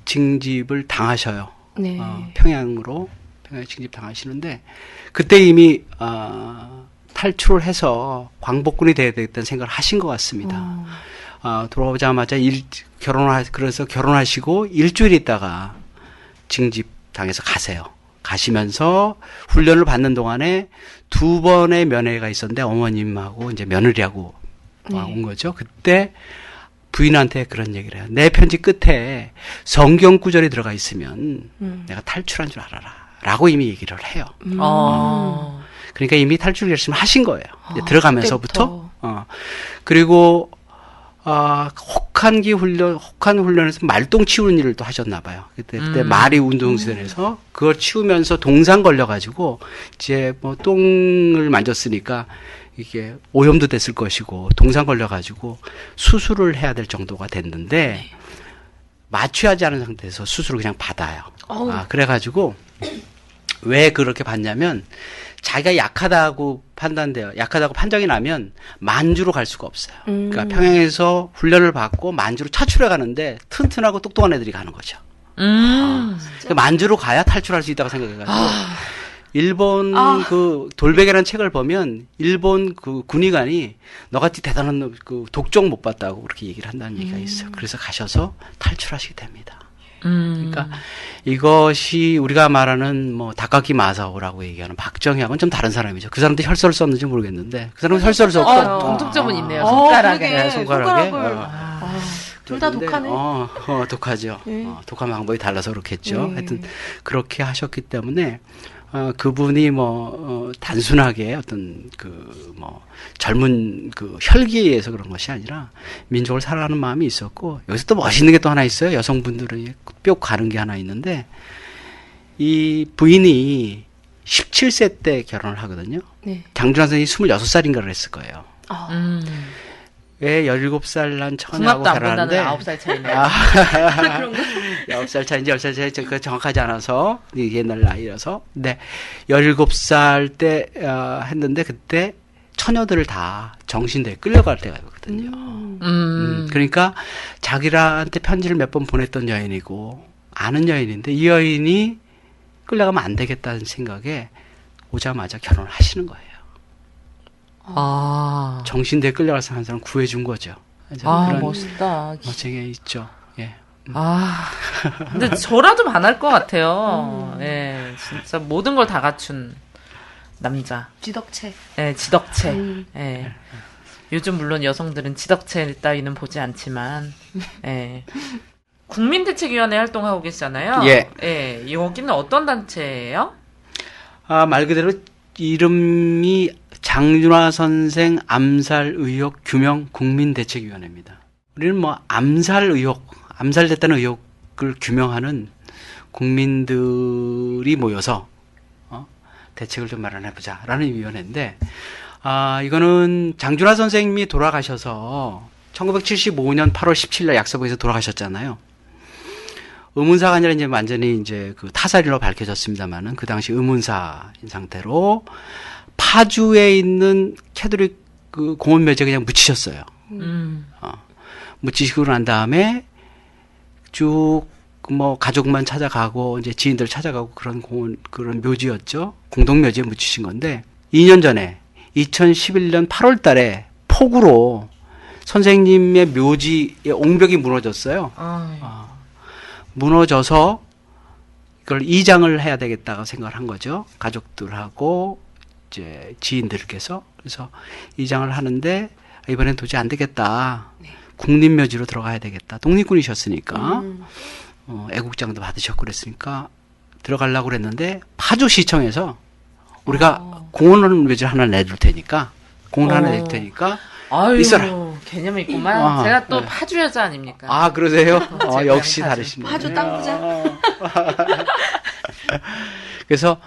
징집을 당하셔요. 네. 평양에 징집 당하시는데 그때 이미 탈출을 해서 광복군이 돼야 되겠다는 생각을 하신 것 같습니다. 돌아오자마자 그래서 결혼하시고 일주일 있다가 징집 당해서 가세요. 가시면서 훈련을 받는 동안에 2번의 면회가 있었는데 어머님하고 이제 며느리하고 온 거죠. 그때 부인한테 그런 얘기를 해요. 내 편지 끝에 성경 구절이 들어가 있으면 내가 탈출한 줄 알아라. 라고 이미 얘기를 해요. 그러니까 이미 탈출 결심을 하신 거예요. 들어가면서부터. 그리고 혹한 훈련에서 말똥 치우는 일을 또 하셨나 봐요. 그때 말이 운동시설에서 그걸 치우면서 동상 걸려가지고 이제 뭐 똥을 만졌으니까 이게 오염도 됐을 것이고 동상 걸려가지고 수술을 해야 될 정도가 됐는데 마취하지 않은 상태에서 수술을 그냥 받아요. 그래가지고 왜 그렇게 받냐면 자기가 약하다고 판정이 나면 만주로 갈 수가 없어요. 그러니까 평양에서 훈련을 받고 만주로 차출해 가는데 튼튼하고 똑똑한 애들이 가는 거죠. 그러니까 만주로 가야 탈출할 수 있다고 생각해가지고 일본 그 돌베개라는 책을 보면 일본 그 군의관이 너같이 대단한 그 독종 못 봤다고 그렇게 얘기를 한다는 얘기가 있어요. 그래서 가셔서 탈출하시게 됩니다. 그러니까 이것이 우리가 말하는 뭐 닭깎이 마사오라고 얘기하는 박정희하고는 좀 다른 사람이죠. 그 사람도 혈서를 썼는지 모르겠는데 그 사람은 혈서를 썼고 공통점은 있네요. 손가락에. 그러게. 손가락에. 둘 다 독하네. 독하죠. 네. 독한 방법이 달라서 그렇겠죠. 네. 하여튼 그렇게 하셨기 때문에 그분이 단순하게 어떤 젊은 혈기에 의해서 그런 것이 아니라 민족을 사랑하는 마음이 있었고, 여기서 또 멋있는 게 또 하나 있어요. 여성분들은 뿅 가는 게 하나 있는데, 이 부인이 17세 때 결혼을 하거든요. 네. 장준하 선생님이 26살인가를 했을 거예요. 왜 17살 난 처녀하고 궁합도 안 본다는 결혼하는데 9살 차이네요. 9살 차인지 10살 차인지 그 정확하지 않아서 이게 옛날 나이라서. 근데 17살 때 했는데 그때 처녀들을 다 정신대에 끌려갈 때가 있거든요. 그러니까 자기한테 편지를 몇 번 보냈던 여인이고 아는 여인인데 이 여인이 끌려가면 안 되겠다는 생각에 오자마자 결혼을 하시는 거예요. 정신대에 끌려가서 한 사람 구해준 거죠. 그런 멋있다. 멋쟁이 있죠. 예. 근데 저라도 반할 것 같아요. 예, 진짜 모든 걸 다 갖춘 남자. 지덕체. 예, 지덕체. 예. 요즘 물론 여성들은 지덕체 따위는 보지 않지만, 예. 국민대책위원회 활동하고 계시잖아요. 예. 예. 여기는 어떤 단체예요? 말 그대로 이름이 장준하 선생 암살 의혹 규명 국민대책위원회입니다. 우리는 암살됐다는 의혹을 규명하는 국민들이 모여서 대책을 좀 마련해보자라는 위원회인데, 이거는 장준하 선생님이 돌아가셔서 1975년 8월 17일 약사부에서 돌아가셨잖아요. 의문사가 아니라 이제 완전히 그 타살이로 밝혀졌습니다만은 그 당시 의문사인 상태로 파주에 있는 캐톨릭 그 공원 묘지에 그냥 묻히셨어요. 묻히시고 난 다음에 쭉 가족만 찾아가고 이제 지인들 찾아가고 그런 그런 묘지였죠. 공동 묘지에 묻히신 건데 2년 전에 2011년 8월 달에 폭우로 선생님의 묘지의 옹벽이 무너졌어요. 무너져서 이걸 이장을 해야 되겠다고 생각을 한 거죠. 가족들하고 이제 지인들께서. 그래서 이장을 하는데 이번엔 도저히 안 되겠다. 네. 국립묘지로 들어가야 되겠다. 독립군이셨으니까 애국장도 받으셨고 그랬으니까 들어가려고 그랬는데 파주시청에서 우리가 공원 묘지를 하나 내줄 테니까 아유, 있어라. 개념이 있구만. 제가 또 파주 여자 아닙니까? 그러세요? 역시 다르십니다. 파주 땅 부자. 그래서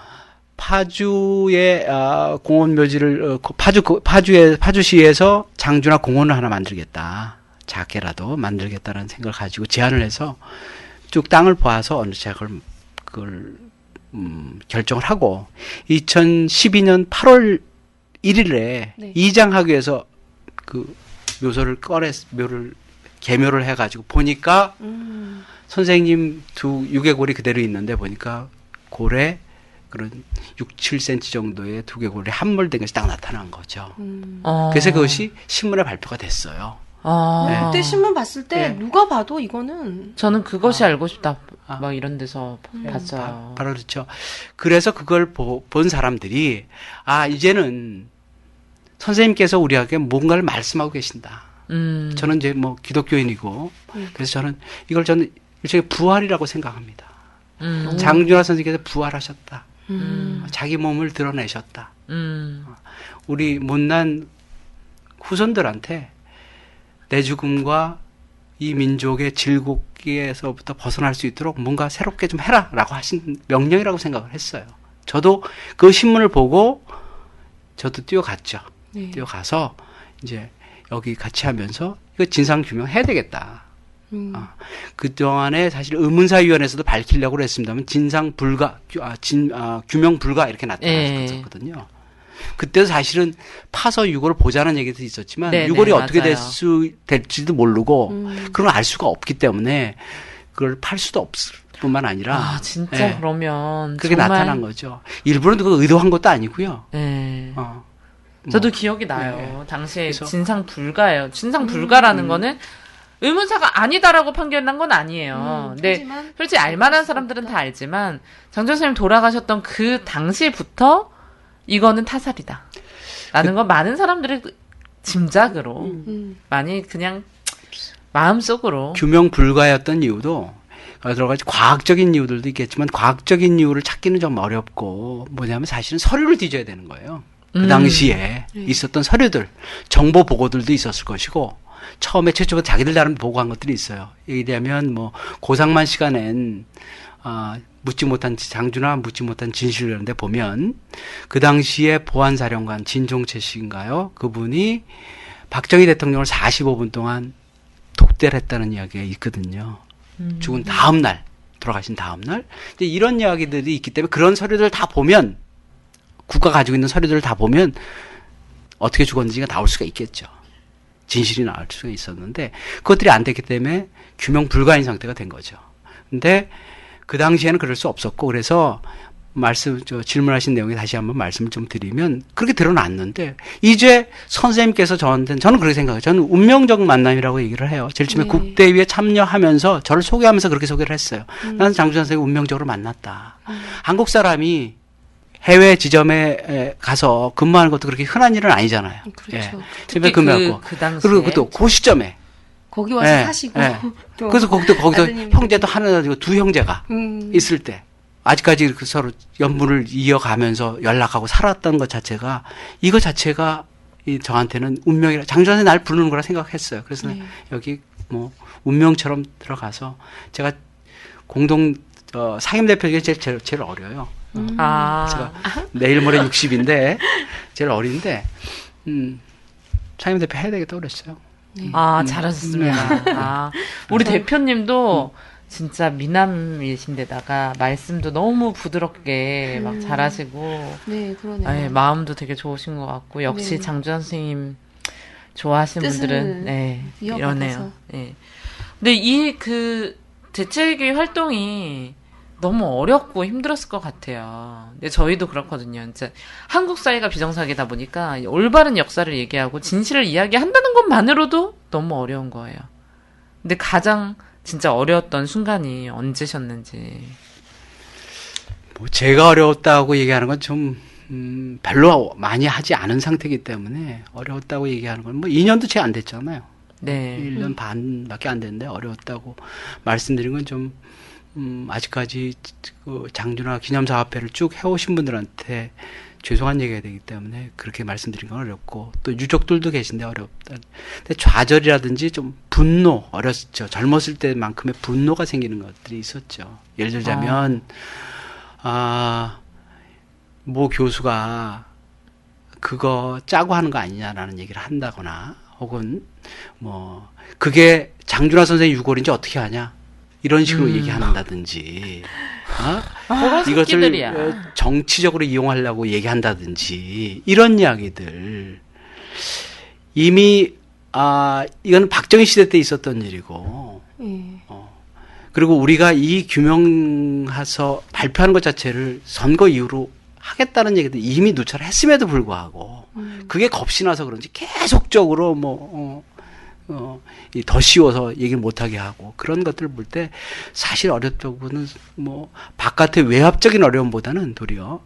파주의 공원 묘지를 파주시에서 장준하 공원을 하나 만들겠다. 작게라도 만들겠다는 생각을 가지고 제안을 해서 쭉 땅을 봐서 어느 제가 그걸 결정을 하고 2012년 8월 1일에 네. 이장하기 위해서 그 묘소를 개묘를 해가지고 보니까 선생님 두유개골이 그대로 있는데 보니까 골에 그런 6, 7cm 정도의 두개골이 함몰된 것이 딱 나타난 거죠. 그래서 그것이 신문에 발표가 됐어요. 네. 그때 신문 봤을 때 네. 누가 봐도 이거는 저는 그것이 알고 싶다 막 이런 데서 봤어요. 바로 그렇죠. 그래서 그걸 본 사람들이 이제는 선생님께서 우리에게 뭔가를 말씀하고 계신다. 저는 이제 기독교인이고 그래서 저는 일종의 부활이라고 생각합니다. 장준하 선생님께서 부활하셨다. 자기 몸을 드러내셨다. 우리 못난 후손들한테 내 죽음과 이 민족의 질곡에서부터 벗어날 수 있도록 뭔가 새롭게 좀 해라라고 하신 명령이라고 생각을 했어요. 저도 그 신문을 보고 저도 뛰어갔죠. 네. 뛰어가서 이제 여기 같이 하면서 이거 진상 규명해야 되겠다. 그동안에 사실 의문사위원회에서도 밝히려고 그랬습니다만 진상 불가, 규명 불가 이렇게 나타났었거든요. 그때도 사실은 파서 유골을 보자는 얘기도 있었지만 유골이 어떻게 될지도 모르고 그런 걸 알 수가 없기 때문에 그걸 팔 수도 없을 뿐만 아니라 진짜 그러면 그렇게 정말... 나타난 거죠. 일부러 그거 의도한 것도 아니고요. 저도 기억이 나요. 당시에 진상 불가예요. 진상 불가라는 거는 의문사가 아니다라고 판결난 건 아니에요. 근데 하지만 솔직히 알만한 사람들은 다 알지만 장준 선생님 돌아가셨던 그 당시부터 이거는 타살이다. 라는 건 많은 사람들의 짐작으로 많이 그냥 마음속으로 규명 불가였던 이유도 여러 가지 과학적인 이유들도 있겠지만 과학적인 이유를 찾기는 좀 어렵고 뭐냐면 사실은 서류를 뒤져야 되는 거예요. 그 당시에 있었던 서류들, 정보 보고들도 있었을 것이고 처음에 최초부터 자기들 나름 보고한 것들이 있어요. 예를 들면 뭐 고상만 씨가 낸 묻지 못한 장준하 묻지 못한 진실이라는데 보면 그 당시에 보안사령관 진종채 씨인가요? 그분이 박정희 대통령을 45분 동안 독대를 했다는 이야기가 있거든요. 죽은 다음 날, 돌아가신 다음 날. 근데 이런 이야기들이 있기 때문에 그런 서류들을 다 보면 국가가 가지고 있는 서류들을 다 보면 어떻게 죽었는지가 나올 수가 있겠죠. 진실이 나올 수가 있었는데 그것들이 안 됐기 때문에 규명 불가인 상태가 된 거죠. 근데 그 당시에는 그럴 수 없었고 그래서 질문하신 내용에 다시 한번 말씀을 좀 드리면 그렇게 드러났는데 이제 선생님께서 저는 그렇게 생각해요. 저는 운명적 만남이라고 얘기를 해요. 제일 처음에 국대위에 참여하면서 저를 소개하면서 그렇게 소개를 했어요. 나는 장준 선생님 운명적으로 만났다. 한국 사람이 해외 지점에 가서 근무하는 것도 그렇게 흔한 일은 아니잖아요. 그렇죠. 특히 근무하고 그 당시에. 그리고 그것도 그 시점에 거기 와서 사시고 또 그래서 거기서 아드님들이. 형제도 하나 가지고 두 형제가 있을 때 아직까지 이렇게 서로 연분을 이어가면서 연락하고 살았던 것 자체가 이거 자체가 저한테는 운명이라 장준환이 날 부르는 거라 생각했어요. 그래서 여기 뭐 운명처럼 들어가서 제가 공동 상임대표 중에 제일 어려요. 제가 내일 모레 60인데 제일 어린데 상임대표 해야 되겠다고 그랬어요. 잘하셨습니다. 우리 대표님도 진짜 미남이신데다가 말씀도 너무 부드럽게 막 잘하시고 네, 그러네요. 마음도 되게 좋으신 것 같고 역시 장준 선생님 좋아하시는 분들은 이러네요. 근데 이 재채기 활동이 너무 어렵고 힘들었을 것 같아요. 근데 저희도 그렇거든요. 진짜 한국 사회가 비정상이다 보니까 올바른 역사를 얘기하고 진실을 이야기한다는 것만으로도 너무 어려운 거예요. 근데 가장 진짜 어려웠던 순간이 언제셨는지. 뭐 제가 어려웠다고 얘기하는 건 좀 별로 많이 하지 않은 상태이기 때문에 어려웠다고 얘기하는 건 뭐 2년도 채 안 됐잖아요. 네. 1년 반밖에 안 됐는데 어려웠다고 말씀드린 건 좀 아직까지 그 장준하 기념사업회를 쭉 해오신 분들한테 죄송한 얘기가 되기 때문에 그렇게 말씀드린 건 어렵고 또 유족들도 계신데 어렵다. 근데 좌절이라든지 좀 분노 어렸죠. 젊었을 때만큼의 분노가 생기는 것들이 있었죠. 예를 들자면 모 교수가 그거 짜고 하는 거 아니냐라는 얘기를 한다거나 혹은 뭐 그게 장준하 선생의 유골인지 어떻게 하냐 이런 식으로 얘기한다든지 이것을 정치적으로 이용하려고 얘기한다든지 이런 이야기들 이미 이건 박정희 시대 때 있었던 일이고 그리고 우리가 이 규명해서 발표하는 것 자체를 선거 이후로 하겠다는 얘기도 이미 누차를 했음에도 불구하고 그게 겁이 나서 그런지 계속적으로 더 씌워서 얘기를 못하게 하고 그런 것들을 볼 때 사실 어렵다고 보는 뭐 바깥의 외압적인 어려움보다는 도리어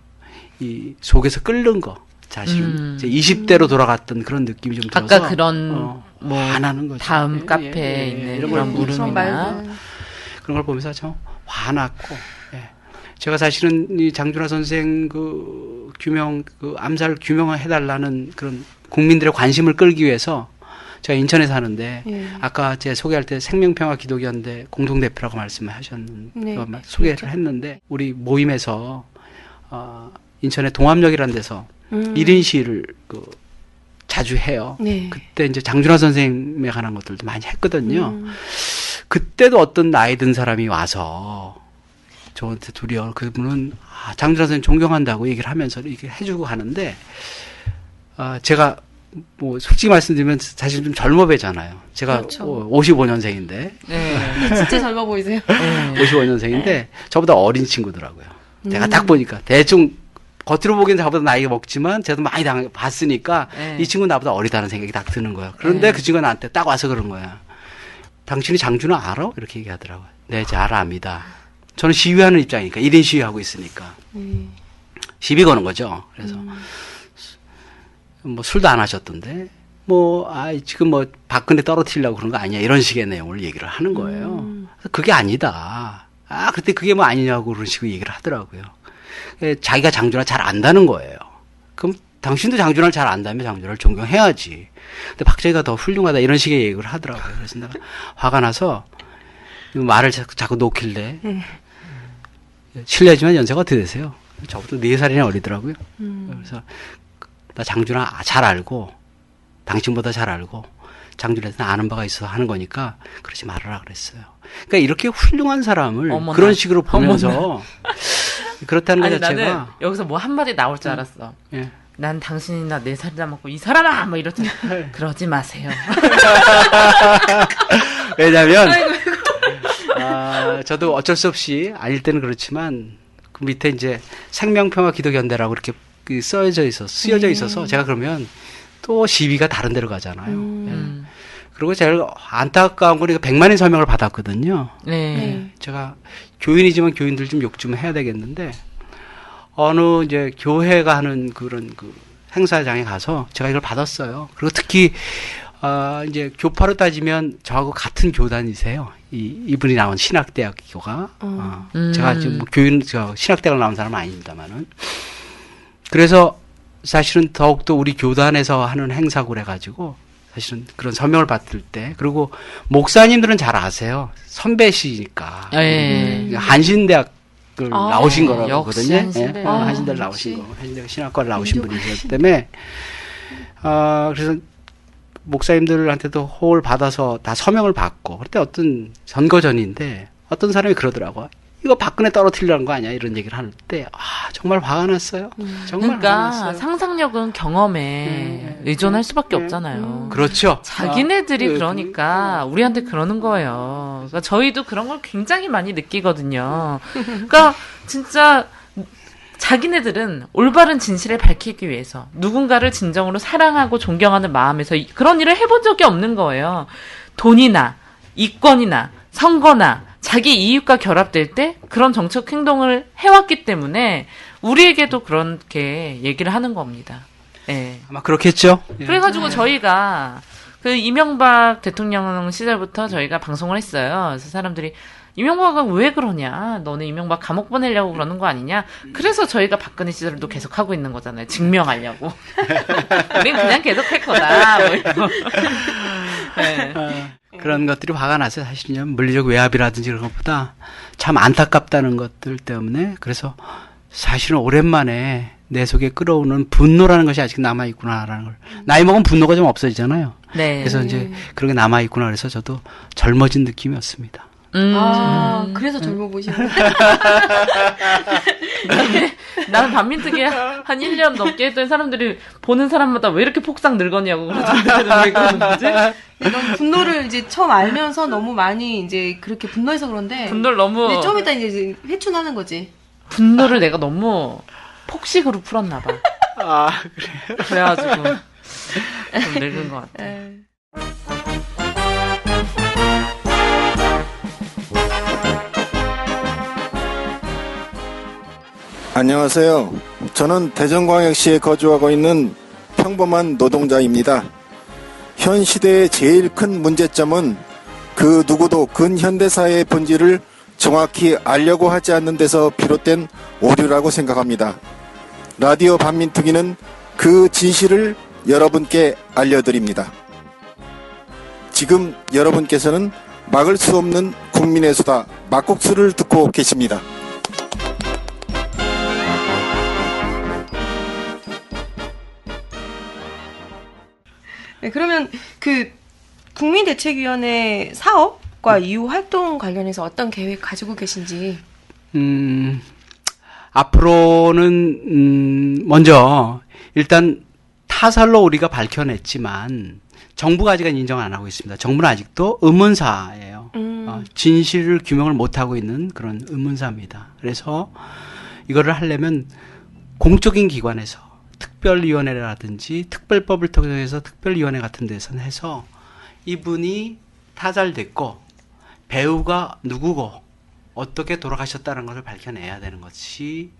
이 속에서 끓는 거 사실은 이제 20대로 돌아갔던 그런 느낌이 좀 들어서 아까 그런 뭐 화나는 거죠. 다음 카페에 있는 이런 그런 걸 물음이나 그런 걸 보면서 참 화났고 제가 사실은 이 장준하 선생 그 규명 그 암살 규명을 해달라는 그런 국민들의 관심을 끌기 위해서 제가 인천에 사는데 아까 제 소개할 때 생명평화 기독연대 공동대표라고 말씀하셨는데 소개를 했는데 우리 모임에서 인천의 동암역이라는 데서 1인 시위를 자주 해요. 그때 이제 장준하 선생님에 관한 것들도 많이 했거든요. 그때도 어떤 나이 든 사람이 와서 저한테 도리어 그분은 장준하 선생님 존경한다고 얘기를 하면서 이렇게 해주고 하는데 제가 뭐 솔직히 말씀드리면 사실 좀 젊어 보이잖아요. 제가 그렇죠. 55년생인데 진짜 젊어 보이세요. 55년생인데 저보다 어린 친구더라고요. 제가 딱 보니까 대충 겉으로 보기엔 저보다 나이가 먹지만 제가 많이 봤으니까 이 친구는 나보다 어리다는 생각이 딱 드는 거예요. 그런데 그 친구가 나한테 딱 와서 그런 거야. 당신이 장준호 알아? 이렇게 얘기하더라고요. 네, 잘 압니다. 저는 시위하는 입장이니까 1인 시위하고 있으니까 시비 거는 거죠. 그래서 뭐 술도 안 하셨던데 뭐 지금 뭐 박근혜 떨어뜨리려고 그런 거 아니야 이런 식의 내용을 얘기를 하는 거예요. 그래서 그게 아니다. 그때 그게 뭐 아니냐고 그런 식으로 얘기를 하더라고요. 자기가 장준하 잘 안다는 거예요. 그럼 당신도 장준하를 잘 안다면 장준하를 존경해야지. 근데 박정희가 더 훌륭하다 이런 식의 얘기를 하더라고요. 그래서 내가 화가 나서 말을 자꾸 놓길래 실례지만 연세가 어떻게 되세요? 저보다 4살이나 어리더라고요. 그래서 나 장준하 잘 알고 당신보다 잘 알고 장준하한테 아는 바가 있어서 하는 거니까 그러지 말아라 그랬어요. 그러니까 이렇게 훌륭한 사람을 어머나. 그런 식으로 보면서 그렇다는 것 아니, 자체가 나는 여기서 뭐 한마디 나올 줄 알았어. 예. 난 당신이나 4살이나 먹고 이 사람아! 뭐 이렇잖아. 그러지 마세요. 왜냐면 저도 어쩔 수 없이 아닐 때는 그렇지만 그 밑에 이제 생명평화 기독연대라고 이렇게 쓰여져 있어서 제가 그러면 또 시비가 다른 데로 가잖아요. 그리고 제일 안타까운 건 100만인 서명을 받았거든요. 네. 제가 교인이지만 교인들 좀 욕 좀 해야 되겠는데 어느 이제 교회가 하는 그런 그 행사장에 가서 제가 이걸 받았어요. 그리고 특히 이제 교파로 따지면 저하고 같은 교단이세요. 이분이 나온 신학대학교가 제가 지금 뭐 신학대학을 나온 사람은 아닙니다만은 그래서 사실은 더욱더 우리 교단에서 하는 행사고 그래가지고 사실은 그런 서명을 받을 때 그리고 목사님들은 잘 아세요. 선배시니까 한신대학을 나오신 거라거든요. 한신대를 나오신 거, 한신대 신학과를 나오신 분이기 때문에 그래서 목사님들한테도 호을 받아서 다 서명을 받고 그때 어떤 선거 전인데 어떤 사람이 그러더라고요. 이거 박근혜 떨어뜨리려는 거 아니야? 이런 얘기를 할 때, 정말 화가 났어요. 정말 그러니까 화가 났어요. 상상력은 경험에 의존할 수밖에 없잖아요. 그렇죠. 자기네들이 그러니까 우리한테 그러는 거예요. 그러니까 저희도 그런 걸 굉장히 많이 느끼거든요. 그러니까 진짜 자기네들은 올바른 진실을 밝히기 위해서 누군가를 진정으로 사랑하고 존경하는 마음에서 그런 일을 해본 적이 없는 거예요. 돈이나 이권이나 선거나 자기 이익과 결합될 때 그런 정책 행동을 해왔기 때문에 우리에게도 그렇게 얘기를 하는 겁니다. 네. 아마 그렇겠죠. 그래가지고 저희가 그 이명박 대통령 시절부터 저희가 방송을 했어요. 그래서 사람들이 이명박은 왜 그러냐? 너는 이명박 감옥 보내려고 그러는 거 아니냐? 그래서 저희가 박근혜 시절도 계속 하고 있는 거잖아요. 증명하려고. 우린 그냥 계속 할 거다. 뭐 이런. 네. 그런 것들이 화가 나서 사실은 물리적 외압이라든지 그런 것보다 참 안타깝다는 것들 때문에 그래서 사실은 오랜만에 내 속에 끌어오는 분노라는 것이 아직 남아있구나라는 걸. 나이 먹으면 분노가 좀 없어지잖아요. 네. 그래서 이제 그런 게 남아있구나 그래서 저도 젊어진 느낌이었습니다. 그래서 젊어 보이시는 나는 반민특위 한 1년 넘게 했던 사람들이 보는 사람마다 왜 이렇게 폭삭 늙었냐고 그러던데 왜 그러는 거지? 너무 분노를 이제 처음 알면서 너무 많이 이제 그렇게 분노해서 그런데 분노를 너무 이제 좀 이따 이제 회춘하는 거지. 분노를 내가 너무 폭식으로 풀었나 봐. 그래요? 그래가지고 좀 늙은 것 같아. 안녕하세요. 저는 대전광역시에 거주하고 있는 평범한 노동자입니다. 현 시대의 제일 큰 문제점은 그 누구도 근현대사의 본질을 정확히 알려고 하지 않는 데서 비롯된 오류라고 생각합니다. 라디오 반민특위는 그 진실을 여러분께 알려드립니다. 지금 여러분께서는 막을 수 없는 국민의 수다 막국수를 듣고 계십니다. 네, 그러면 그 국민대책위원회 사업과 이후 활동 관련해서 어떤 계획 가지고 계신지? 앞으로는 먼저 일단 타살로 우리가 밝혀냈지만 정부가 아직은 인정 안 하고 있습니다. 정부는 아직도 의문사예요. 진실을 규명을 못하고 있는 그런 의문사입니다. 그래서 이거를 하려면 공적인 기관에서 특별위원회라든지 특별법을 통해서 특별위원회 같은 데서 해서 이분이 타살됐고 배우가 누구고 어떻게 돌아가셨다는 것을 밝혀내야 되는 것이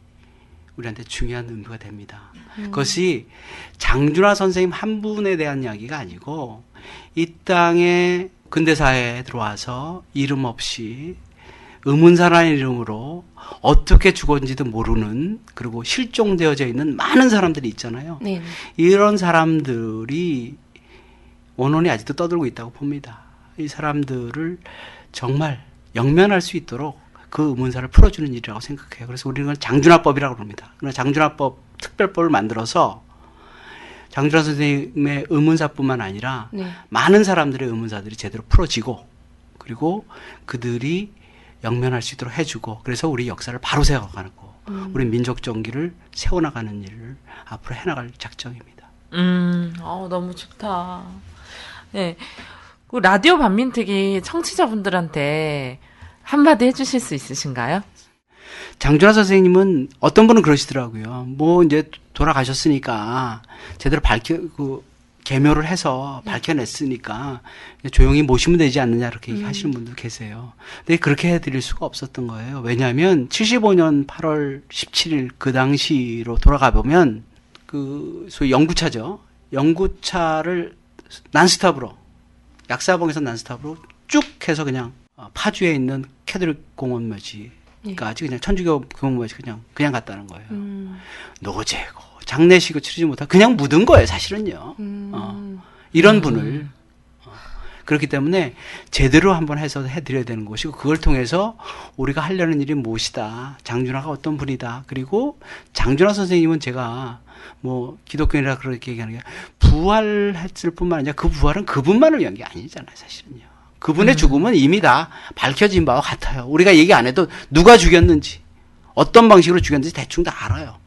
우리한테 중요한 의무가 됩니다. 그것이 장준하 선생님 한 분에 대한 이야기가 아니고 이 땅에 근대사회에 들어와서 이름 없이 의문사라는 이름으로 어떻게 죽었는지도 모르는 그리고 실종되어져 있는 많은 사람들이 있잖아요. 네. 이런 사람들이 원혼이 아직도 떠들고 있다고 봅니다. 이 사람들을 정말 영면할 수 있도록 그 의문사를 풀어주는 일이라고 생각해요. 그래서 우리는 그걸 장준하법이라고 합니다. 장준하법 특별법을 만들어서 장준하 선생님의 의문사뿐만 아니라 네. 많은 사람들의 의문사들이 제대로 풀어지고 그리고 그들이 영면할 수 있도록 해주고 그래서 우리 역사를 바로 세워가고 우리 민족 정기를 세워나가는 일을 앞으로 해나갈 작정입니다. 너무 좋다. 네. 그 라디오 반민특위 청취자분들한테 한마디 해주실 수 있으신가요? 장준하 선생님은 어떤 분은 그러시더라고요. 뭐 이제 돌아가셨으니까 제대로 계묘를 해서 밝혀냈으니까 조용히 모시면 되지 않느냐 이렇게 얘기하시는 분도 계세요. 근데 그렇게 해드릴 수가 없었던 거예요. 왜냐하면 75년 8월 17일 그 당시로 돌아가 보면 그 소위 영구차죠. 영구차를 난스톱으로 약사봉에서 난스톱으로 쭉 해서 그냥 파주에 있는 캐톨릭 공원묘지까지 그냥 천주교 공원묘지 그냥 갔다는 거예요. 노제고 장례식을 치르지 못하고 그냥 묻은 거예요, 사실은요. 이런 분을. 그렇기 때문에 제대로 한번 해서 해드려야 되는 것이고 그걸 통해서 우리가 하려는 일이 무엇이다. 장준하가 어떤 분이다. 그리고 장준하 선생님은 제가 뭐 기독교인이라 그렇게 얘기하는 게 부활했을 뿐만 아니라 그 부활은 그분만을 위한 게 아니잖아요, 사실은요. 그분의 죽음은 이미 다 밝혀진 바와 같아요. 우리가 얘기 안 해도 누가 죽였는지 어떤 방식으로 죽였는지 대충 다 알아요.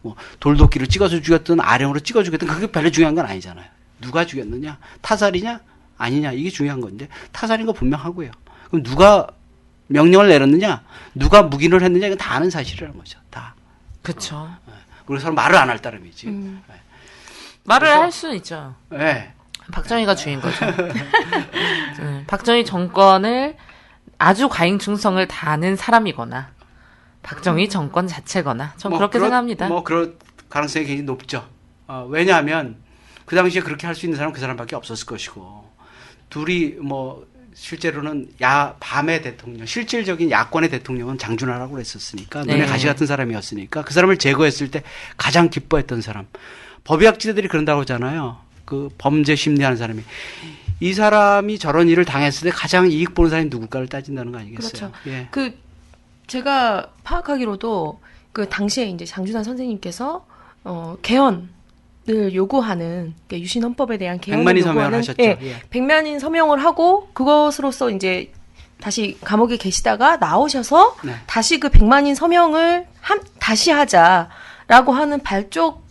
뭐 돌도끼를 찍어서 죽였든 아령으로 찍어 죽였든 그게 별로 중요한 건 아니잖아요. 누가 죽였느냐, 타살이냐, 아니냐 이게 중요한 건데 타살인 거 분명하고요. 그럼 누가 명령을 내렸느냐, 누가 묵인을 했느냐 이건 다 아는 사실이라는 거죠. 다. 그렇죠. 우리 서로 말을 안 할 따름이지. 말을 할 수는 있죠. 네. 박정희가 주인 거죠. 박정희 정권을 아주 과잉 충성을 다하는 사람이거나 박정희 정권 자체거나 전 그렇게 생각합니다. 그럴 가능성이 굉장히 높죠. 왜냐하면 그 당시에 그렇게 할 수 있는 사람은 그 사람밖에 없었을 것이고 둘이 실제로는 밤의 대통령, 실질적인 야권의 대통령은 장준하라고 그랬었으니까 눈에 가시 같은 사람이었으니까 그 사람을 제거했을 때 가장 기뻐했던 사람. 법의학자들이 그런다고 하잖아요. 그 범죄 심리하는 사람이 이 사람이 저런 일을 당했을 때 가장 이익 보는 사람이 누굴까를 따진다는 거 아니겠어요? 그렇죠. 예. 제가 파악하기로도 그 당시에 이제 장준하 선생님께서 개헌을 요구하는 유신 헌법에 대한 개헌을 백만인 요구하는 서명을 하셨죠. 예. 백만인 서명을 하고 그것으로서 이제 다시 감옥에 계시다가 나오셔서 다시 그 백만인 서명을 다시 하자라고 하는 발족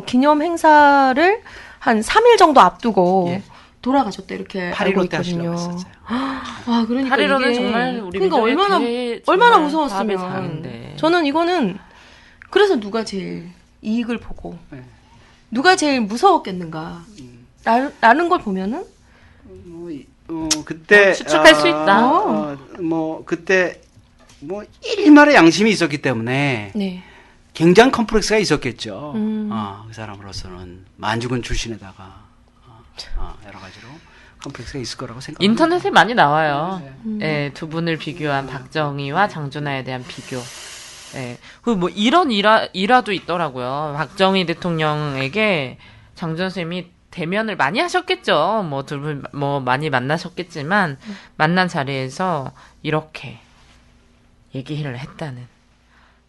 기념 행사를 한 3일 정도 앞두고 돌아가셨다 이렇게 알고 있거든요. 그러니까 8.15는 정말 우리 그러니까 얼마나 무서웠으면. 저는 이거는 그래서 누가 제일 이익을 보고 누가 제일 무서웠겠는가 라는 걸 보면은 그때 추측할 수 있다. 그때 일말의 양심이 있었기 때문에 굉장한 컴플렉스가 있었겠죠. 그 사람으로서는 만주군 출신에다가 여러 가지로 컴플렉스가 있을 거라고 생각합니다. 인터넷에 많이 나와요. 두 분을 비교한 박정희와 장준하에 대한 비교. 그리고 이런 일화도 있더라고요. 박정희 대통령에게 장준하 선생님이 대면을 많이 하셨겠죠. 둘 분 많이 만나셨겠지만 만난 자리에서 이렇게 얘기를 했다는.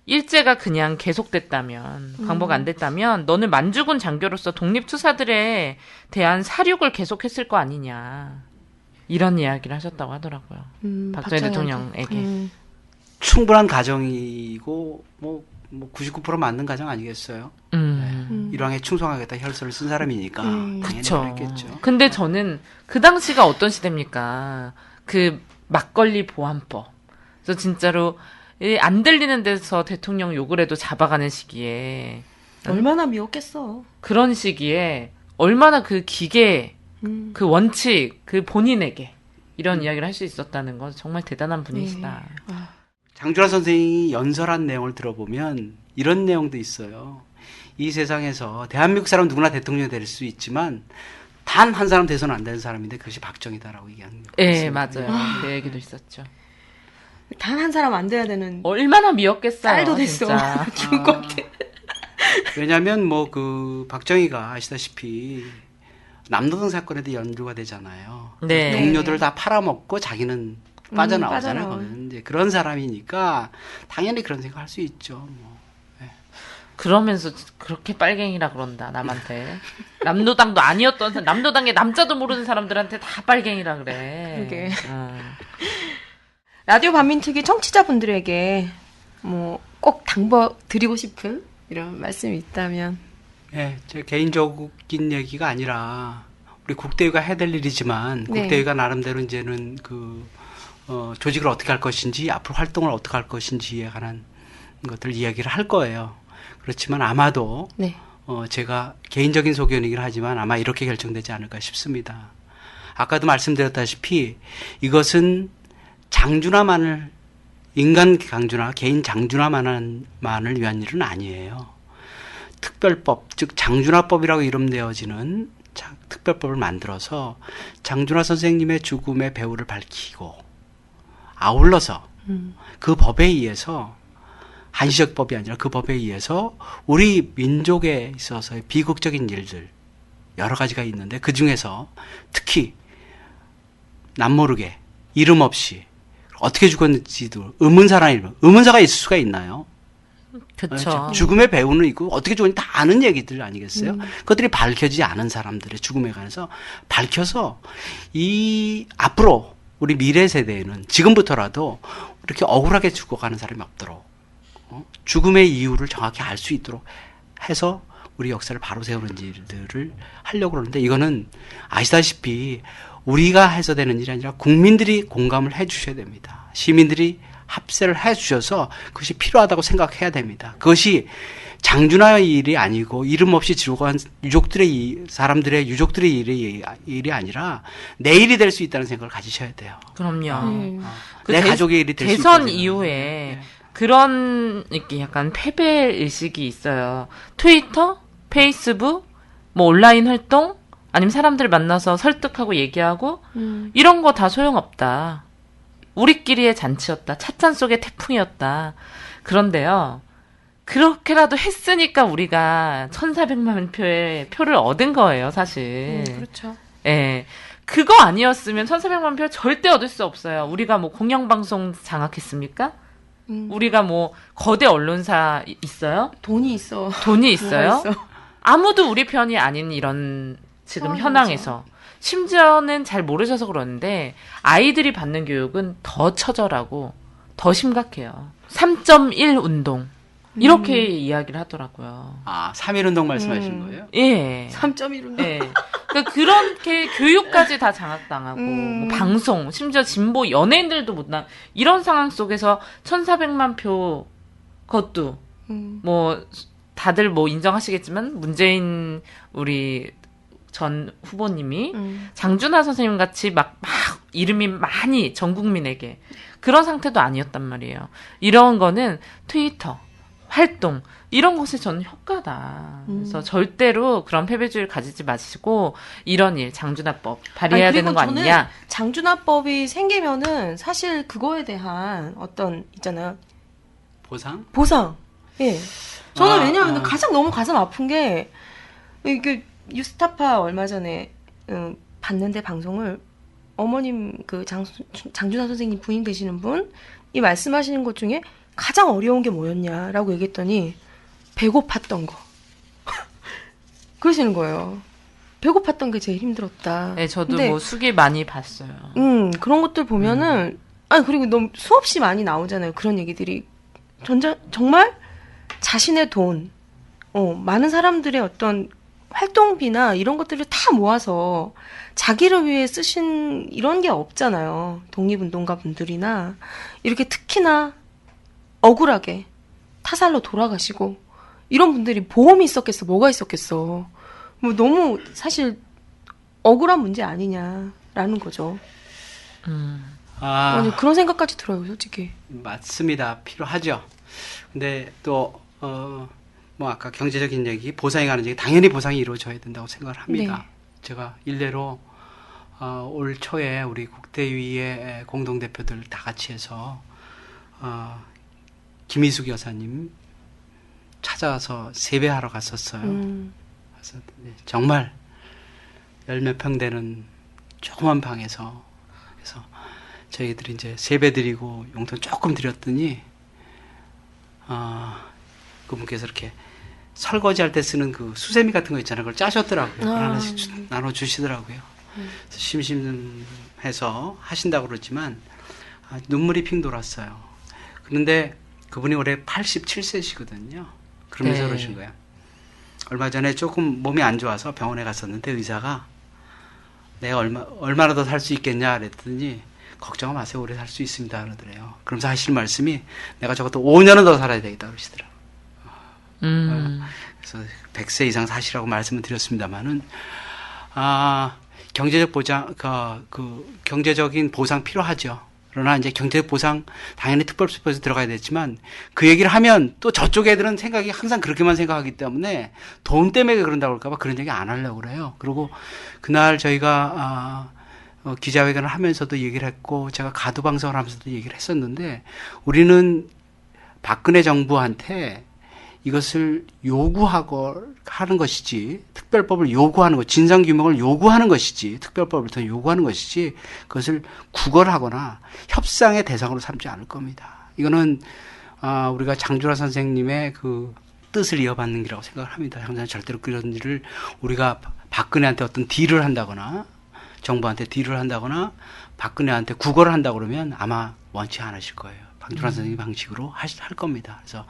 일제가 그냥 계속됐다면, 광복 안 됐다면, 너는 만주군 장교로서 독립투사들에 대한 사륙을 계속했을 거 아니냐. 이런 이야기를 하셨다고 하더라고요. 박정희 대통령에게. 충분한 가정이고, 99% 맞는 가정 아니겠어요? 일왕에 충성하겠다 혈서를 쓴 사람이니까. 그쵸. 근데 저는 그 당시가 어떤 시대입니까? 그 막걸리 보안법. 그래서 진짜로, 안 들리는 데서 대통령 욕을 해도 잡아가는 시기에 얼마나 미웠겠어. 그런 시기에 얼마나 그 기계, 그 원칙, 그 본인에게 이런 이야기를 할 수 있었다는 건 정말 대단한 분이시다. 장준하 선생이 연설한 내용을 들어보면 이런 내용도 있어요. 이 세상에서 대한민국 사람 누구나 대통령이 될 수 있지만 단 한 사람 돼서는 안 되는 사람인데 그것이 박정희다라고 얘기하는 거예요. 네, 맞아요. 그 얘기도 있었죠. 단 한 사람 안 돼야 되는. 얼마나 미웠겠어요. 쌀도 됐어. 죽을 것 같아. 왜냐하면 뭐 그 박정희가 아시다시피 남노동 사건에도 연루가 되잖아요. 네. 동료들을 다 팔아먹고 자기는 빠져나오잖아요. 빠져나와요. 이제 그런 사람이니까 당연히 그런 생각할 수 있죠. 뭐. 그러면서 그렇게 빨갱이라 그런다 남한테. 남노당도 아니었던 사람, 남노당의 남자도 모르는 사람들한테 다 빨갱이라 그래. 그러게. 라디오 반민특위 청취자분들에게 뭐 꼭 당부 드리고 싶은 이런 말씀이 있다면. 네, 제 개인적인 얘기가 아니라 우리 국대위가 해야 될 일이지만 네. 국대위가 나름대로 이제는 그 조직을 어떻게 할 것인지 앞으로 활동을 어떻게 할 것인지에 관한 것들 이야기를 할 거예요. 그렇지만 아마도 네. 제가 개인적인 소견이긴 하지만 아마 이렇게 결정되지 않을까 싶습니다. 아까도 말씀드렸다시피 이것은 장준하만을 인간 장준하, 개인 장준하만을 위한 일은 아니에요. 특별법, 즉 장준하법이라고 이름되어지는 특별법을 만들어서 장준하 선생님의 죽음의 배후를 밝히고 아울러서 그 법에 의해서 한시적 법이 아니라 그 법에 의해서 우리 민족에 있어서의 비극적인 일들 여러 가지가 있는데 그 중에서 특히 남모르게 이름 없이 어떻게 죽었는지도 의문사가 있을 수가 있나요? 그렇죠. 죽음의 배후는 있고 어떻게 죽었는지 다 아는 얘기들 아니겠어요? 그것들이 밝혀지지 않은 사람들의 죽음에 관해서 밝혀서 이 앞으로 우리 미래 세대에는 지금부터라도 이렇게 억울하게 죽어가는 사람이 없도록 죽음의 이유를 정확히 알 수 있도록 해서 우리 역사를 바로 세우는 일들을 하려고 그러는데 이거는 아시다시피 우리가 해서 되는 일이 아니라 국민들이 공감을 해 주셔야 됩니다. 시민들이 합세를 해 주셔서 그것이 필요하다고 생각해야 됩니다. 그것이 장준하의 일이 아니고 이름 없이 죽어간 사람들의 유족들의 일이 아니라 내 일이 될 수 있다는 생각을 가지셔야 돼요. 그럼요. 내 가족의 일이 될 수 있다. 대선 이후에 그런 이렇게 약간 패배 의식이 있어요. 트위터, 페이스북, 뭐 온라인 활동, 아니면 사람들 만나서 설득하고 얘기하고 이런 거 다 소용없다. 우리끼리의 잔치였다. 찻잔 속의 태풍이었다. 그런데요. 그렇게라도 했으니까 우리가 1,400만 표의 표를 얻은 거예요, 사실. 그렇죠. 예. 그거 아니었으면 1,400만 표 절대 얻을 수 없어요. 우리가 뭐 공영방송 장악했습니까? 우리가 뭐 거대 언론사 있어요? 돈이 있어. 돈이 있어요? 뭐가 있어? 아무도 우리 편이 아닌 이런 지금 현황에서. 심지어는 잘 모르셔서 그러는데 아이들이 받는 교육은 더 처절하고 더 심각해요. 3.1 운동. 이렇게 이야기를 하더라고요. 아, 3.1 운동 말씀하시는 거예요? 예. 3.1 운동. 예. 그러니까 그렇게 교육까지 다 장악당하고 뭐 방송, 심지어 진보 연예인들도 못나 이런 상황 속에서 1,400만 표 그것도 뭐 다들 뭐 인정하시겠지만 문재인 우리 전 후보님이 장준하 선생님 같이 막 이름이 많이 전 국민에게 그런 상태도 아니었단 말이에요. 이런 거는 트위터, 활동 이런 것에 저는 효과다. 그래서 절대로 그런 패배주의를 가지지 마시고 이런 일 장준하법 발의해야 되는 거 아니냐. 장준하법이 생기면은 사실 그거에 대한 어떤 있잖아요. 보상. 예. 저는 왜냐하면 가장 너무 가슴 아픈 게 이게 뉴스타파 얼마 전에 봤는데 방송을 어머님 그 장준하 선생님 부인 되시는 분이 말씀하시는 것 중에 가장 어려운 게 뭐였냐라고 얘기했더니 배고팠던 거. 그러시는 거예요. 배고팠던 게 제일 힘들었다. 네, 저도 뭐 수기 많이 봤어요. 그런 것들 보면은 그리고 너무 수없이 많이 나오잖아요. 그런 얘기들이 정말 자신의 돈, 많은 사람들의 어떤 활동비나 이런 것들을 다 모아서 자기를 위해 쓰신 이런 게 없잖아요. 독립운동가 분들이나 이렇게 특히나 억울하게 타살로 돌아가시고 이런 분들이 보험이 있었겠어, 뭐가 있었겠어. 뭐 너무 사실 억울한 문제 아니냐라는 거죠. 아니, 그런 생각까지 들어요, 솔직히. 맞습니다. 필요하죠. 근데 또 뭐 아까 경제적인 얘기, 보상이 가는 얘기, 당연히 보상이 이루어져야 된다고 생각을 합니다. 네. 제가 일례로 올 초에 우리 국대위의 공동대표들 다 같이 해서 김희숙 여사님 찾아서 세배하러 갔었어요. 그래서 정말 열몇 평 되는 조그만 방에서, 그래서 저희들이 이제 세배 드리고 용돈 조금 드렸더니 그분께서 이렇게 설거지할 때 쓰는 그 수세미 같은 거 있잖아요. 그걸 짜셨더라고요. 그걸 하나씩 나눠주시더라고요. 그래서 심심해서 하신다고 그러지만 눈물이 핑 돌았어요. 그런데 그분이 올해 87세시거든요. 그러면서 그러신 거예요. 얼마 전에 조금 몸이 안 좋아서 병원에 갔었는데 의사가 내가 얼마나 더 살 수 있겠냐 그랬더니 걱정 마세요. 오래 살 수 있습니다. 그러더래요. 그러면서 하실 말씀이 내가 적어도 5년은 더 살아야 되겠다 그러시더라고요. 그래서 100세 이상 사시라고 말씀을 드렸습니다만은 경제적 보장, 경제적인 보상 필요하죠. 그러나 이제 경제적 보상 당연히 특별수법에서 들어가야 되지만 그 얘기를 하면 또 저쪽 애들은 생각이 항상 그렇게만 생각하기 때문에 돈 때문에 그런다고 할까봐 그런 얘기 안 하려고 그래요. 그리고 그날 저희가 기자회견을 하면서도 얘기를 했고 제가 가두방송을 하면서도 얘기를 했었는데 우리는 박근혜 정부한테 이것을 요구하고 하는 것이지 특별법을 요구하는 것, 진상규명을 요구하는 것이지 특별법을 더 요구하는 것이지 그것을 구걸하거나 협상의 대상으로 삼지 않을 겁니다. 이거는 우리가 장주라 선생님의 그 뜻을 이어받는 길이라고 생각을 합니다. 항상 절대로 그런 일을 우리가 박근혜한테 어떤 딜을 한다거나 정부한테 딜을 한다거나 박근혜한테 구걸을 한다고 그러면 아마 원치 않으실 거예요. 장주라 선생님 방식으로 할 겁니다. 그래서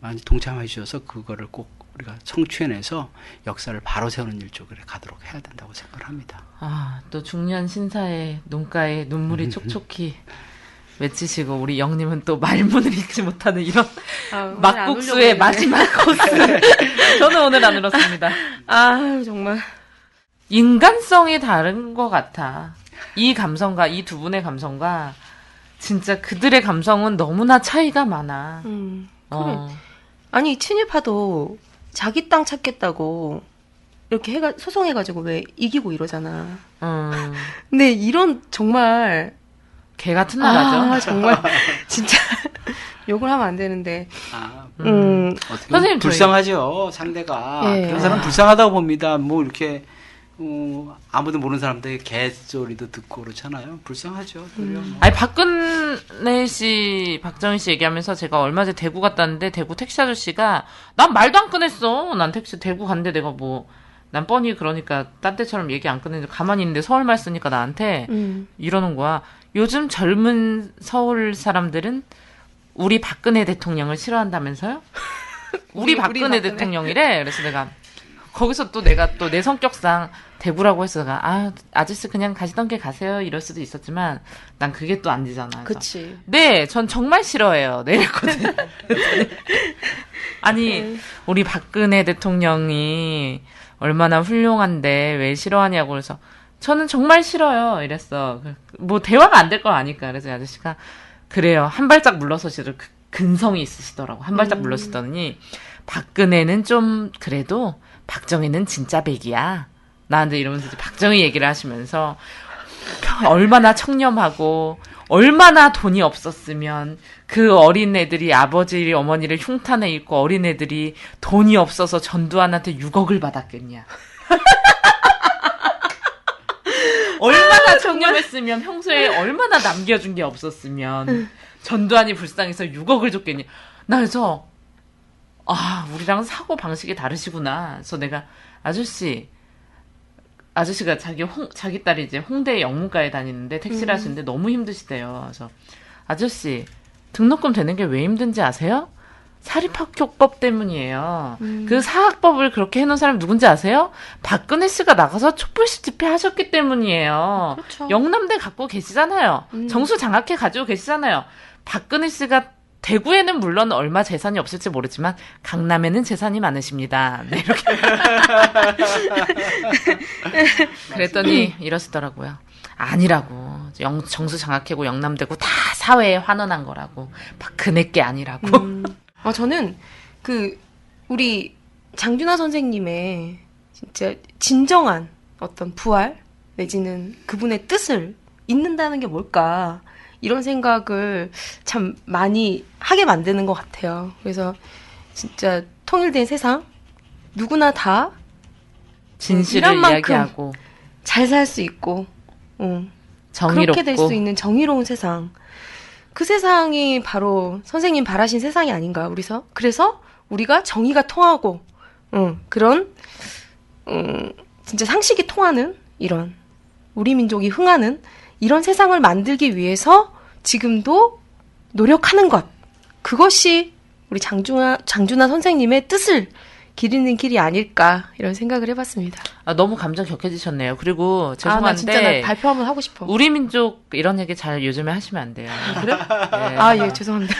많이 동참해 주셔서 그거를 꼭 우리가 성취해내서 역사를 바로 세우는 일 쪽으로 가도록 해야 된다고 생각을 합니다. 또 중년 신사의 눈가에 눈물이 촉촉히 맺히시고 우리 영님은 또 말문을 잇지 못하는 이런 막국수의 마지막 코스. 저는 오늘 안 울었습니다. 정말 인간성이 다른 것 같아. 이 감성과 이 두 분의 감성과 진짜 그들의 감성은 너무나 차이가 많아. 그래. 아니 친일파도 자기 땅 찾겠다고 이렇게 소송해가지고 왜 이기고 이러잖아. 근데 이런 정말 개 같은 나라죠. 정말 진짜 욕을 하면 안 되는데. 선생님 불쌍하죠 상대가. 그런 사람 불쌍하다고 봅니다. 뭐 이렇게 아무도 모르는 사람들 개소리도 듣고 그렇잖아요. 불쌍하죠. 아니 박근혜 씨, 박정희 씨 얘기하면서 제가 얼마 전에 대구 갔다 왔는데 대구 택시 아저씨가 난 말도 안 꺼냈어. 난 택시 대구 갔는데 내가 난 뻔히 그러니까 딴 때처럼 얘기 안 꺼냈는데 가만히 있는데 서울말 쓰니까 나한테 이러는 거야. 요즘 젊은 서울 사람들은 우리 박근혜 대통령을 싫어한다면서요? 우리 박근혜 대통령이래. 그래서 내가 거기서 또 내가 또 내 성격상 대구라고 해서 내가 아저씨 그냥 가시던 길 가세요 이럴 수도 있었지만 난 그게 또 안 되잖아. 그치. 네, 전 정말 싫어해요. 네, 이랬거든. 아니 우리 박근혜 대통령이 얼마나 훌륭한데 왜 싫어하냐고 그래서 저는 정말 싫어요 이랬어. 뭐 대화가 안 될 거 아니까. 그래서 아저씨가 그래요. 한 발짝 물러서시더라고. 근성이 있으시더라고. 한 발짝 물러서더니 박근혜는 좀 그래도 박정희는 진짜 백이야. 나한테 이러면서 박정희 얘기를 하시면서 얼마나 청렴하고 얼마나 돈이 없었으면 그 어린애들이 아버지 어머니를 흉탄에 잃고 어린애들이 돈이 없어서 전두환한테 6억을 받았겠냐. 얼마나 청렴했으면 평소에 얼마나 남겨준 게 없었으면 전두환이 불쌍해서 6억을 줬겠냐. 나 그래서 우리랑 사고 방식이 다르시구나. 그래서 내가 아저씨가 자기 딸이 이제 홍대 영문과에 다니는데 택시를 하시는데 너무 힘드시대요. 그래서 아저씨 등록금 되는 게 왜 힘든지 아세요? 사립학교법 때문이에요. 그 사학법을 그렇게 해놓은 사람이 누군지 아세요? 박근혜 씨가 나가서 촛불식 집회 하셨기 때문이에요. 그렇죠. 영남대 갖고 계시잖아요. 정수 장학회 가지고 계시잖아요. 박근혜 씨가 대구에는 물론 얼마 재산이 없을지 모르지만 강남에는 재산이 많으십니다. 네, 이렇게. 그랬더니 이러시더라고요. 아니라고. 정수 장학회고 영남대고 다 사회에 환원한 거라고. 박근혜 게 아니라고. 저는 우리 장준하 선생님의 진짜 진정한 어떤 부활 내지는 그분의 뜻을 잇는다는 게 뭘까 이런 생각을 참 많이 하게 만드는 것 같아요. 그래서 진짜 통일된 세상 누구나 다 진실을 이야기하고 잘 살 수 있고 정의롭고 그렇게 될 수 있는 정의로운 세상, 그 세상이 바로 선생님 바라신 세상이 아닌가. 그래서 우리가 정의가 통하고 그런 진짜 상식이 통하는 이런 우리 민족이 흥하는 이런 세상을 만들기 위해서 지금도 노력하는 것, 그것이 우리 장준하 선생님의 뜻을 기리는 길이 아닐까 이런 생각을 해봤습니다. 너무 감정 격해지셨네요. 그리고 죄송한데 나 진짜 나 발표 한번 하고 싶어. 우리 민족 이런 얘기 잘 요즘에 하시면 안 돼요. 그래? 네. 예, 죄송합니다.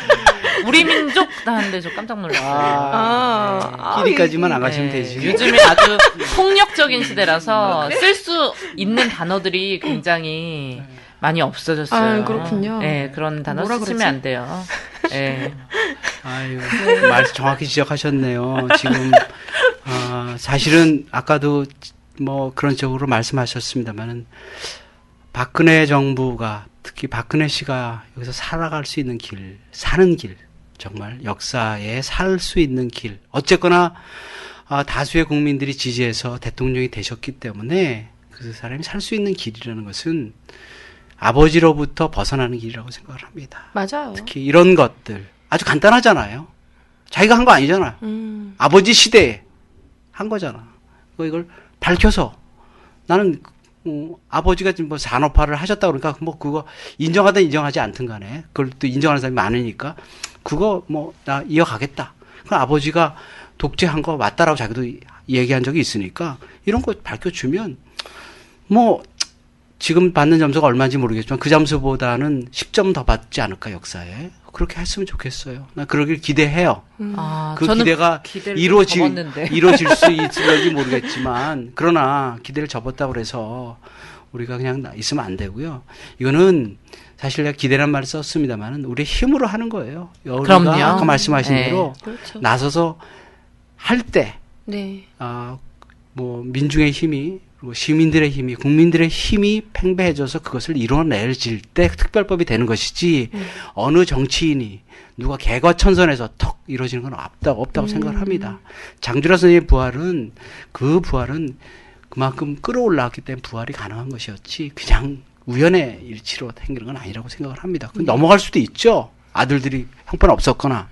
우리 민족 하는데 저 깜짝 놀랐어요. 길이까지만 안 가시면 네. 되지. 요즘에 아주 폭력적인 시대라서 쓸 수 있는 단어들이 굉장히 많이 없어졌어요. 그렇군요. 네, 그런 단어 쓰시면 안 돼요. 네. 말씀 정확히 지적하셨네요. 지금 사실은 아까도 뭐 그런 쪽으로 말씀하셨습니다만은 박근혜 정부가 특히 박근혜 씨가 여기서 살아갈 수 있는 길, 사는 길, 정말 역사에 살 수 있는 길. 어쨌거나 다수의 국민들이 지지해서 대통령이 되셨기 때문에 그 사람이 살 수 있는 길이라는 것은 아버지로부터 벗어나는 길이라고 생각을 합니다. 맞아요. 특히 이런 것들 아주 간단하잖아요. 자기가 한 거 아니잖아요. 아버지 시대에 한 거잖아. 이걸 밝혀서 나는 아버지가 뭐 산업화를 하셨다 그러니까 뭐 그거 인정하든 인정하지 않든 간에 그걸 또 인정하는 사람이 많으니까 그거 뭐 나 이어가겠다. 그럼 아버지가 독재한 거 맞다라고 자기도 얘기한 적이 있으니까 이런 거 밝혀주면 뭐 지금 받는 점수가 얼마인지 모르겠지만 그 점수보다는 10점 더 받지 않을까 역사에. 그렇게 했으면 좋겠어요. 나 그러길 기대해요. 그 기대가 이루어질 수 있을지 모르겠지만 그러나 기대를 접었다고 해서 우리가 그냥 있으면 안 되고요. 이거는 사실 내가 기대란 말을 썼습니다만은 우리의 힘으로 하는 거예요. 그럼요. 아까 말씀하신 대로 그렇죠. 나서서 할 때 네. 뭐 민중의 힘이 그리고 시민들의 힘이 국민들의 힘이 팽배해져서 그것을 이뤄내질 때 특별법이 되는 것이지 어느 정치인이 누가 개과천선해서 턱 이루어지는 건 없다고 생각을 합니다. 장준하 선생님의 부활은 그만큼 끌어올라왔기 때문에 부활이 가능한 것이었지 그냥 우연의 일치로 생기는 건 아니라고 생각을 합니다. 넘어갈 수도 있죠. 아들들이 형편 없었거나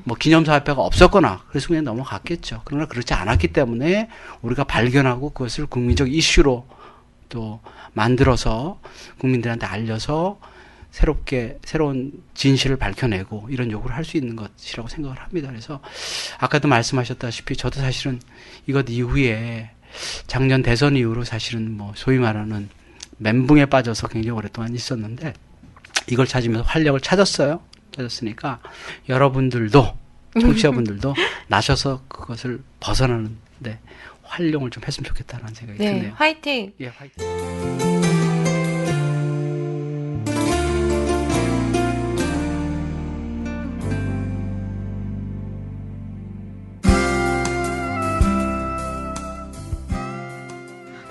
뭐 기념사회표가 없었거나 그래서 그냥 넘어갔겠죠. 그러나 그렇지 않았기 때문에 우리가 발견하고 그것을 국민적 이슈로 또 만들어서 국민들한테 알려서 새로운 진실을 밝혀내고 이런 요구를 할 수 있는 것이라고 생각을 합니다. 그래서 아까도 말씀하셨다시피 저도 사실은 이것 이후에 작년 대선 이후로 사실은 뭐 소위 말하는 멘붕에 빠져서 굉장히 오랫동안 있었는데 이걸 찾으면서 활력을 찾았으니까 여러분들도 청취자분들도 나셔서 그것을 벗어나는데 활용을 좀 했으면 좋겠다는 생각이 드네요. 화이팅! 예, 화이팅!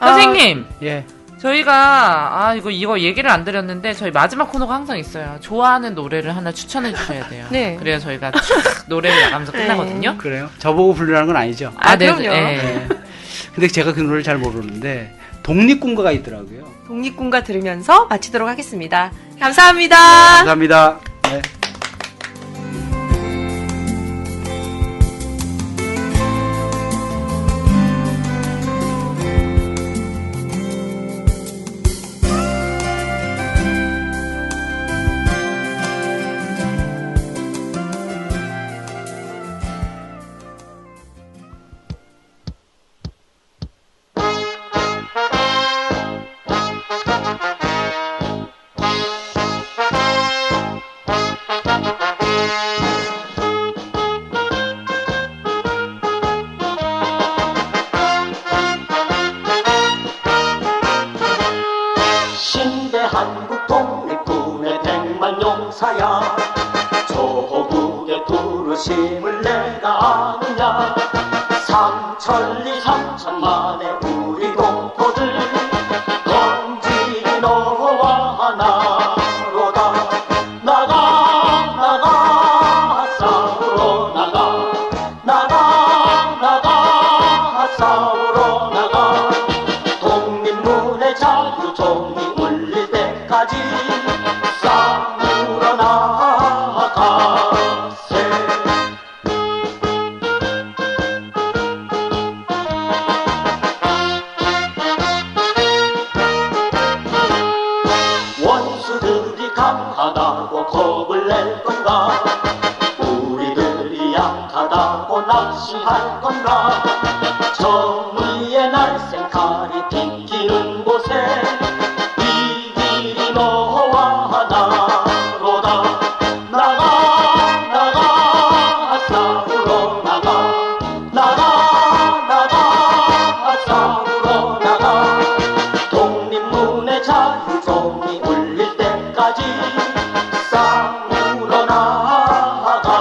선생님! 예. 저희가 이거 얘기를 안 드렸는데 저희 마지막 코너가 항상 있어요. 좋아하는 노래를 하나 추천해 주셔야 돼요. 네. 그래야 저희가 노래를 나가면서 끝나거든요. 그래요? 저보고 부르라는 건 아니죠? 네. 그럼요. 네. 근데 제가 그 노래를 잘 모르는데 독립군가가 있더라고요. 독립군가 들으면서 마치도록 하겠습니다. 감사합니다. 감사합니다. 네. 진심을 내가 아느냐. 삼천리 삼천만의 우리 동포들 검진이 너와 나로다. 나가 싸우러 나가 싸우러 나가. 독립문의 자유종이 울릴 때까지 싸우러 나가세. 원수들이 강하다고 겁을 낼 건가. 우리들이 약하다고 낙심할 건가. 정의의 날쌘 칼이 비키는 곳에 이 길이 너와 나로다. 나가 싸우러 나가 싸우러 나가. 독립문의 자유종이 울릴 때까지 싸우러 나가세.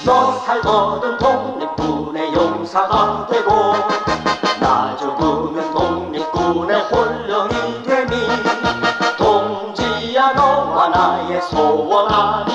너 살거든 독립군의 용사가 되고 나 죽으면 독립군의 혼령이 되니. 동지야 너와 나의 소원 아니.